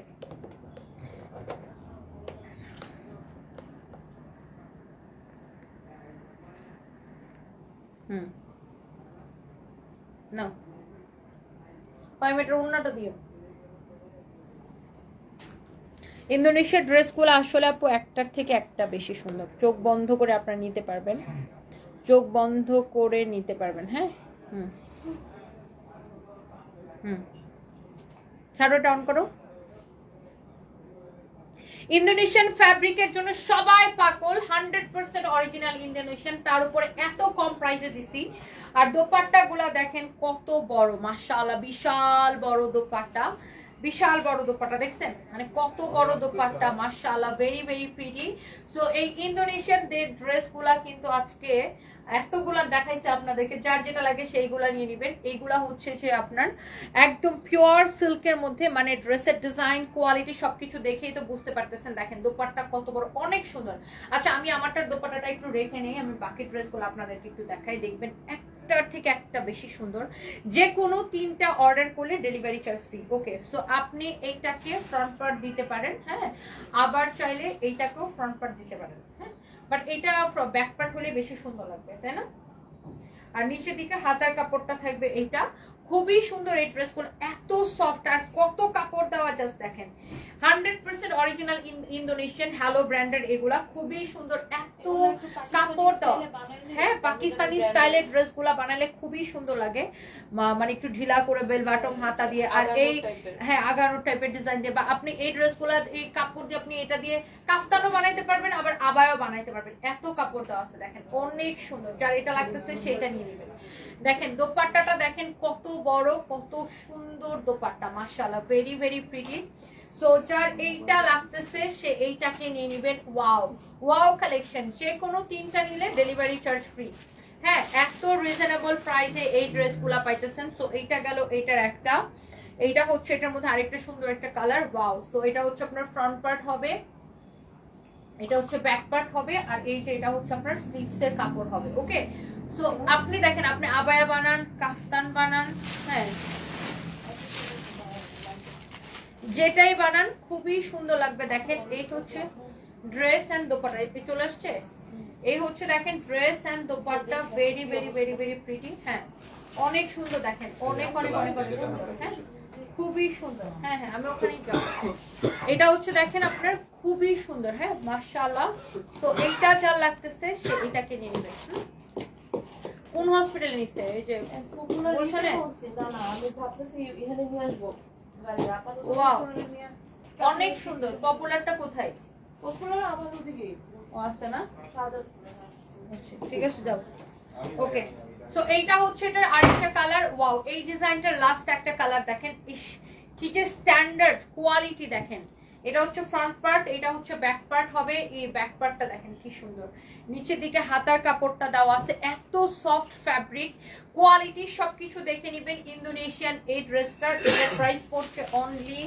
Speaker 1: না 5 মিটার ওন্নাটা দিও। ইন্দোনেশিয়ার ড্রেসগুলো আসলে আপু একটার থেকে একটা বেশি সুন্দর। চোখ বন্ধ করে আপনারা নিতে পারবেন, চোখ বন্ধ করে নিতে পারবেন। হ্যাঁ হুম হুম, ছাড়ো, ডাউন করো। ইন্দোনেশিয়ান ফ্যাব্রিকের জন্য সবাই পাগল, 100% অরিজিনাল ইন্দোনেশিয়ান, তার উপরে এত কম প্রাইসে দিছি। আর দোপাট্টা গুলা দেখেন কত বড়, মাশাআল্লাহ বিশাল বড় দোপাট্টা, বিশাল বড় দোপাট্টা দেখছেন, মানে কত বড় দোপাট্টা, মাশাআল্লাহ ভেরি ভেরি প্রিটি। সো এই ইন্দোনেশিয়ান ড্রেস গুলা কিন্তু আজকে এতগুলা দেখাইছে আপনাদেরকে, যার যেটা লাগে সেইগুলা নিয়ে নেবেন। এইগুলা হচ্ছে যে আপনার একদম পিওর সিল্কের মধ্যে, মানে ড্রেসের ডিজাইন কোয়ালিটি সবকিছু দেখেই তো বুঝতে পারতেছেন। দেখেন দোপাট্টা কত বড়, অনেক সুন্দর। আচ্ছা আমি আমারটার দোপাট্টাটা একটু রেখে নেই, আমি বাকি ড্রেসগুলো আপনাদেরকে একটু দেখাই, দেখবেন একটার থেকে একটা বেশি সুন্দর। যে কোনো 3টা অর্ডার করলে ডেলিভারি চার্জ ফ্রি। ওকে, সো আপনি এইটাকে ফ্রন্ট পার্ট দিতে পারেন, হ্যাঁ, আবার চাইলে এইটাকেও ফ্রন্ট পার্ট দিতে পারেন, হ্যাঁ, বাট এটা ব্যাক পার্ট হলে বেশি সুন্দর লাগবে, তাই না? আর নিচের দিকে হাতার কাপড়টা থাকবে এইটা, খুবই সুন্দর। এই ড্রেসগুলো এত সফট, আর কত কাপড় দেওয়া, জাস্ট দেখেন 100% অরিজিনাল ইন্দোনেশিয়ান হ্যালো ব্র্যান্ডের, এগুলা খুবই সুন্দর, এত কাপড় দেওয়া। হ্যাঁ, পাকিস্তানি স্টাইলের ড্রেসগুলা বানালে খুবই সুন্দর লাগে, মানে একটু ঢিলা করে বেল বাটম হাতা দিয়ে, আর এই হ্যাঁ আগানো টাইপের ডিজাইন দিয়ে, বা আপনি এই ড্রেসগুলা এই কাপড় দিয়ে আপনি এটা দিয়ে কাফতানও বানাইতে পারবেন, আবার আবায়ও বানাইতে পারবেন। এত কাপড় দেওয়া আছে, দেখেন অনেক সুন্দর। যার এটা লাগতেছে সেটা নিয়ে নেবেন। দেখেন দোপাট্টাটা দেখেন কত বড়, কত সুন্দর দোপাট্টা, মাশাআল্লাহ ভেরি ভেরি প্রিটি। সো যার এইটা লাগতেছে সে এইটাকে নিয়ে নেবেন। ওয়াও ওয়াও কালেকশন, যে কোনো 3টা নিলে ডেলিভারি চার্জ ফ্রি। হ্যাঁ, এত রিজনেবল প্রাইসে এই ড্রেসগুলা পাইতেছেন। সো এইটা গেল এইটার একটা, এইটা হচ্ছে এটার মধ্যে আরেকটা সুন্দর একটা কালার। ওয়াও, সো এটা হচ্ছে আপনার ফ্রন্ট পার্ট হবে, এটা হচ্ছে ব্যাক পার্ট হবে, আর এই যে এটা হচ্ছে আপনার স্লিভস এর কাপড় হবে। ওকে, সো আপনি দেখেন, আপনি আবায়া বানান, কাফতান বানান, হ্যাঁ যেটাই বানান খুবই সুন্দর লাগবে। দেখেন এই হচ্ছে ড্রেস এন্ড দোপাট্টা, এতে চলে আসছে। এই হচ্ছে দেখেন dress and dupatta, very very very very pretty. হ্যাঁ অনেক সুন্দর, দেখেন অনেক অনেক অনেক অনেক সুন্দর। হ্যাঁ খুবই সুন্দর। হ্যাঁ হ্যাঁ আমি ওখানেই যাবো। এটা হচ্ছে দেখেন আপনার খুবই সুন্দর। হ্যাঁ মাশাআল্লাহ। তো এইটা যা লাগতেছে সে এটাকে নিয়ে নেবে। কোন হসপিটালে নিচ্ছে? এই যে গুলশানে।
Speaker 2: আমি ভাবতেছি এখানে নিয়ে আসবো।
Speaker 1: ওয়াও অনেক সুন্দর। পপুলারটা কোথায়?
Speaker 2: পপুলার আমার ওদিকে।
Speaker 1: ও আসছে না,
Speaker 2: সাদা।
Speaker 1: ঠিক আছে যাও। ওকে, সো এইটা হচ্ছে এটার আরেকটা কালার। ওয়াও, এই ডিজাইনটার লাস্ট একটা কালার দেখেন, ইস কি যে স্ট্যান্ডার্ড কোয়ালিটি। দেখেন এটা হচ্ছে ফ্রন্ট পার্ট, এটা হচ্ছে ব্যাক পার্ট হবে। এই ব্যাক পার্টটা দেখেন কি সুন্দর, নিচের দিকে হাতার কাপড়টা দেওয়া আছে, এত সফট ফ্যাব্রিক কোয়ালিটি সবকিছু দেখে নেবেন। ইন্দোনেশিয়ান এই ড্রেসটার এটার প্রাইস পড়ছে অনলি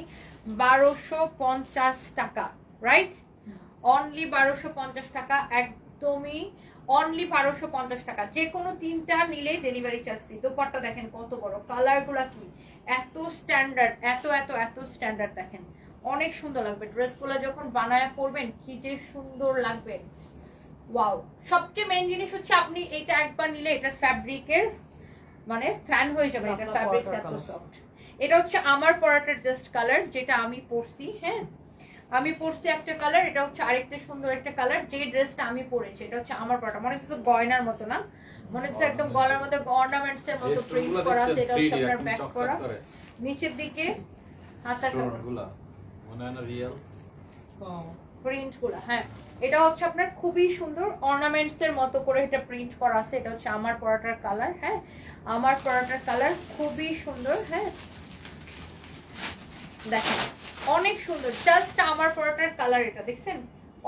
Speaker 1: 1250 টাকা, রাইট? অনলি 1250 টাকা, একদমই অনলি 1250 টাকা। যে কোনো 3টা নিলে ডেলিভারি চার্জ ফ্রি। দোপাট্টা দেখেন কত বড়, কালার গুলা কি এত স্ট্যান্ডার্ড, এত এত এত স্ট্যান্ডার্ড। দেখেন অনেক সুন্দর লাগবে ড্রেসগুলো যখন বানায় পরবেন, কি যে সুন্দর লাগবে। ওয়াও, সবচেয়ে মেইন জিনিস হচ্ছে আপনি এটা একবার নিলে এটার ফ্যাব্রিকের মানে ফ্যান হয়ে যাবে। এটার ফ্যাব্রিক এত সফট। এটা হচ্ছে আমার পরাটার জাস্ট কালার, যেটা আমি পরছি। হ্যাঁ আমি পরছি একটা কালার, এটা হচ্ছে আরেকটা সুন্দর একটা কালার। যে ড্রেসটা আমি পরেছি এটা হচ্ছে আমার পরাটা, মনে হচ্ছে গয়নার মতো না, মনে হচ্ছে একদম গলার মধ্যে অর্নামেন্টস এর মতো প্রিন্ট করা আছে। এটা হচ্ছে আপনার ব্যাক করা, নিচের দিকে হাতার
Speaker 3: গুলা মনে হয় না রিয়েল
Speaker 1: প্রিন্ট গুলা। হ্যাঁ, এটা হচ্ছে আপনার খুবই সুন্দর অর্নামেন্টস এর মতো করে এটা প্রিন্ট করা আছে। এটা হচ্ছে আমার পরাটার কালার। হ্যাঁ, আমার পরাটার কালার খুবই সুন্দর। হ্যাঁ, দেখেন অনেক সুন্দর, জাস্ট আমার পরাটার কালার। এটা দেখছেন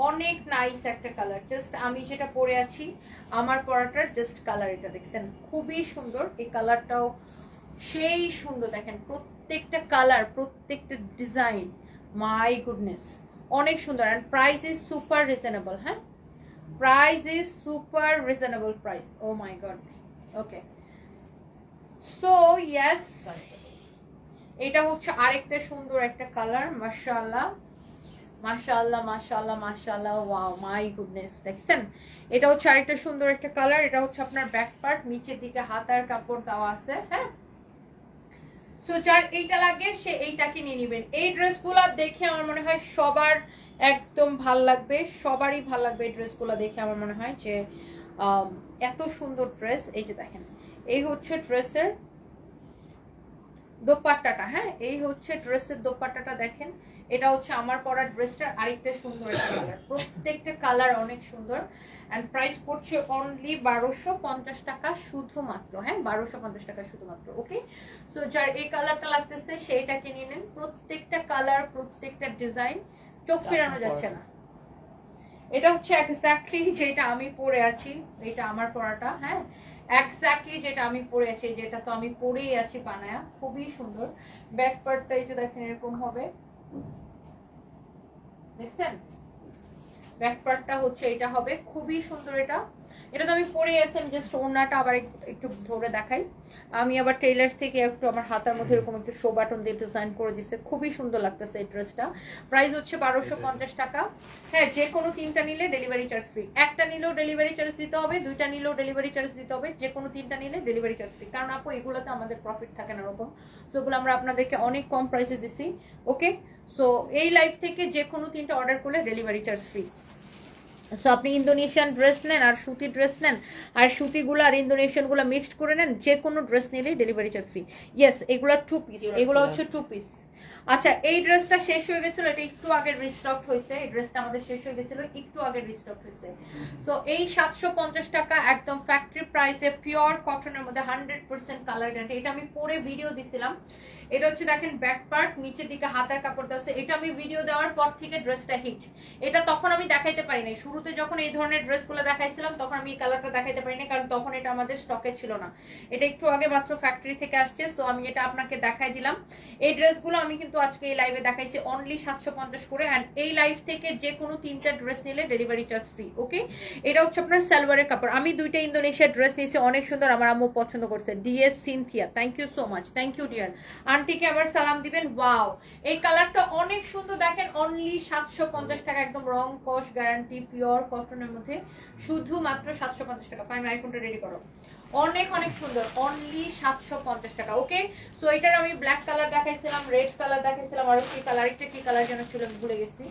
Speaker 1: অনেক নাইস একটা কালার, জাস্ট আমি যেটা পরে আছি আমার পরাটার জাস্ট কালার। এটা দেখছেন খুবই সুন্দর, এই কালারটাও সেই সুন্দর। দেখেন প্রত্যেকটা কালার, প্রত্যেকটা ডিজাইন, মাই গুডনেস অনেক সুন্দর। And price is super reasonable. হ্যাঁ, price is super reasonable price. Oh my god. Okay, so yes, এটা হচ্ছে আরেকটা সুন্দর একটা কালার। মাশাআল্লাহ মাশাআল্লাহ মাশাআল্লাহ মাশাআল্লাহ, ওয়াও মাই গুডনেস। দেখছেন এটা হচ্ছে আরেকটা সুন্দর একটা কালার। এটা হচ্ছে আপনার ব্যাক পার্ট, নিচের দিকে হাতার কাপড় দেওয়া আছে। হ্যাঁ, সো যার এইটা লাগে সে এইটাকে নিয়ে নেবেন। এই ড্রেসগুলো দেখে আমার মনে হয় সবার একদম ভাল লাগবে, সবারই ভাল লাগবে এই ড্রেসগুলো দেখে। আমার মনে হয় যে এত সুন্দর ড্রেস। এই যে দেখেন, এই হচ্ছে ড্রেসের দোপাট্টাটা। হ্যাঁ, এই হচ্ছে ড্রেসের দোপাট্টাটা। দেখেন এটা হচ্ছে আমার পরা ড্রেসটার আরেকটা সুন্দর একটা কালার। প্রত্যেকটা কালার অনেক সুন্দর। এন্ড প্রাইস পড়ছে অনলি 1250 টাকা শুধুমাত্র। হ্যাঁ, 1250 টাকা শুধুমাত্র। ওকে, সো যার এই কালারটা লাগতেছে সেইটাকে নিয়ে নেন। প্রত্যেকটা কালার, প্রত্যেকটা ডিজাইন চোখ ফেরানো যাচ্ছে না। এটা হচ্ছে এক্স্যাক্টলি যেটা আমি পরে আছি, এটা আমার পরাটা। হ্যাঁ, এক্স্যাক্টলি যেটা আমি পরে আছি, যেটা তো আমি পরেই আছি বানায়া। খুবই সুন্দর। ব্যাক পার্টটা এই যে দেখেন এরকম হবে, দেখছেন ব্যাক পার্টটা হচ্ছে এটা হবে, খুবই সুন্দর। এটা এটা তো আমি পরে আছি, আমি জাস্ট ওড়নাটা আবার একটু ধরে দেখাই। আমি আবার টেইলার্স থেকে একটু আমার হাতার মধ্যে এরকম একটু শো বাটন দিয়ে ডিজাইন করে দিচ্ছে, খুবই সুন্দর লাগতেছে এই ড্রেসটা। প্রাইস হচ্ছে 1250 টাকা। হ্যাঁ, যে কোনো তিনটা নিলে ডেলিভারি চার্জ ফ্রি। একটা নিলেও ডেলিভারি চার্জ দিতে হবে, দুইটা নিলেও ডেলিভারি চার্জ দিতে হবে, যে কোনো তিনটা নিলে ডেলিভারি চার্জ ফ্রি। কারণ আপু এগুলোতে আমাদের প্রফিট থাকে না ওরকম, সো ওগুলো আমরা আপনাদেরকে অনেক কম প্রাইসে দিছি। ওকে, সো এই লাইভ থেকে যে কোনো তিনটা অর্ডার করলে ডেলিভারি চার্জ ফ্রি। সো আপনি ইন্দোনেশিয়ান ড্রেস নেন আর সুতি ড্রেস নেন, আর সুতিগুলো আর ইন্দোনেশিয়ানগুলো মিক্সড করে নেন, যে কোনো ড্রেস নিলেই ডেলিভারি চার্জ ফ্রি। ইয়েস, এগুলো 2 পিস, এগুলো হচ্ছে 2 পিস। আচ্ছা, এই ড্রেসটা শেষ হয়ে গেছিল, এটা একটু আগে রিস্টক হয়েছে। এই ড্রেসটা আমাদের শেষ হয়ে গেছিল, একটু আগে রিস্টক হয়েছে। সো এই 750 টাকা একদম ফ্যাক্টরি প্রাইসে পিওর কটনের মধ্যে 100% কালার গ্যারান্টি। এটা আমি পরে ভিডিও দিছিলাম। এটা হচ্ছে দেখেন ব্যাক পার্ট, নিচের দিকে হাতার কাপড় আছে। এটা আমি ভিডিও দেওয়ার পর থেকে ড্রেসটা হিট। এটা তখন আমি দেখাইতে পারি নাই, শুরুতে যখন এই ধরনের ড্রেসগুলো দেখাইছিলাম তখন আমি এই কালারটা দেখাইতে পারি না, কারণ তখন এটা আমাদের স্টকে ছিল না। এটা একটু আগে মাত্র ফ্যাক্টরি থেকে আসছে, সো আমি এটা আপনাকে দেখাই দিলাম। এই ড্রেসগুলো আমি কিন্তু আজকে এই লাইভে দেখাইছি অনলি 750 করে। অ্যান্ড এই লাইভ থেকে যে কোনো তিনটা ড্রেস নিলে ডেলিভারি চার্জ ফ্রি। ওকে, এটা হচ্ছে আপনার সালোয়ারের কাপড়। আমি দুইটা ইন্দোনেশিয়ার ড্রেস নিয়েছি, অনেক সুন্দর, আমার আম্মু পছন্দ করছে। DS Cynthia, thank you so much, thank you dear. আন্টিকে আমার সালাম দিবেন। ওয়াও, এই কালারটা অনেক সুন্দর। দেখেন অনলি 750 টাকা, একদম রং কস গ্যারান্টি, পিওর কটনের মধ্যে, শুধুমাত্র 750 টাকা। ফাইন, আইফোনটা রেডি করো। অনেক অনেক সুন্দর, অনলি 750 টাকা। ওকে, সো এটার আমি ব্ল্যাক কালার দেখাইছিলাম, রেড কালার দেখাইছিলাম, আর কি কালার, একটা কি কালার যেন ছিল ভুলে গেছি,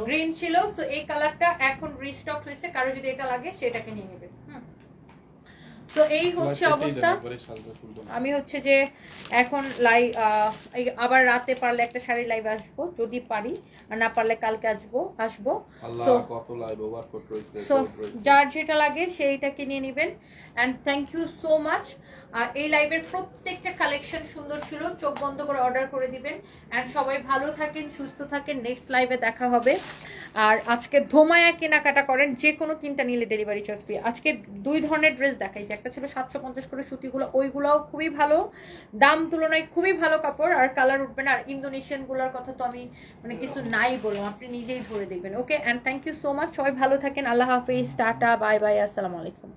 Speaker 1: গ্রিন ছিল। সো এই কালারটা এখন রিস্টক হয়েছে, কারো যদি এটা লাগে সেটাকে নিয়ে নেবেন। তো এই হচ্ছে অবস্থা। আমি হচ্ছে যে এখন লাইভ আবার রাতে পারলে একটা শাড়ি লাইভ আসবো যদি পারি, আর না পারলে কালকে আসবো। সো যার যেটা লাগে সেইটাকে নিয়ে নেবেন। And thank you so much. আর এই লাইভের প্রত্যেকটা কালেকশন সুন্দর ছিল, চোখ বন্ধ করে অর্ডার করে দিবেন। অ্যান্ড সবাই ভালো থাকেন, সুস্থ থাকেন, নেক্সট লাইভে দেখা হবে। আর আজকে ধোমায়া কেনাকাটা করেন, যে কোনো তিনটা নিলে ডেলিভারি চার্জ ফ্রি। আজকে 2 ধরনের ড্রেস দেখাইছি, একটা ছিল 750 করে সুতিগুলো, ওইগুলাও খুবই ভালো, দাম তুলনায় খুবই ভালো কাপড়, আর কালার উঠবে না। আর ইন্দোনেশিয়ান গুলোর কথা তো আমি মানে কিছু নাই বললাম, আপনি নিজেই ধরে দেখবেন। Okay, and thank you so much. সবাই ভালো থাকেন, আল্লাহ হাফিজ, টাটা, বাই বাই, আসসালামু আলাইকুম।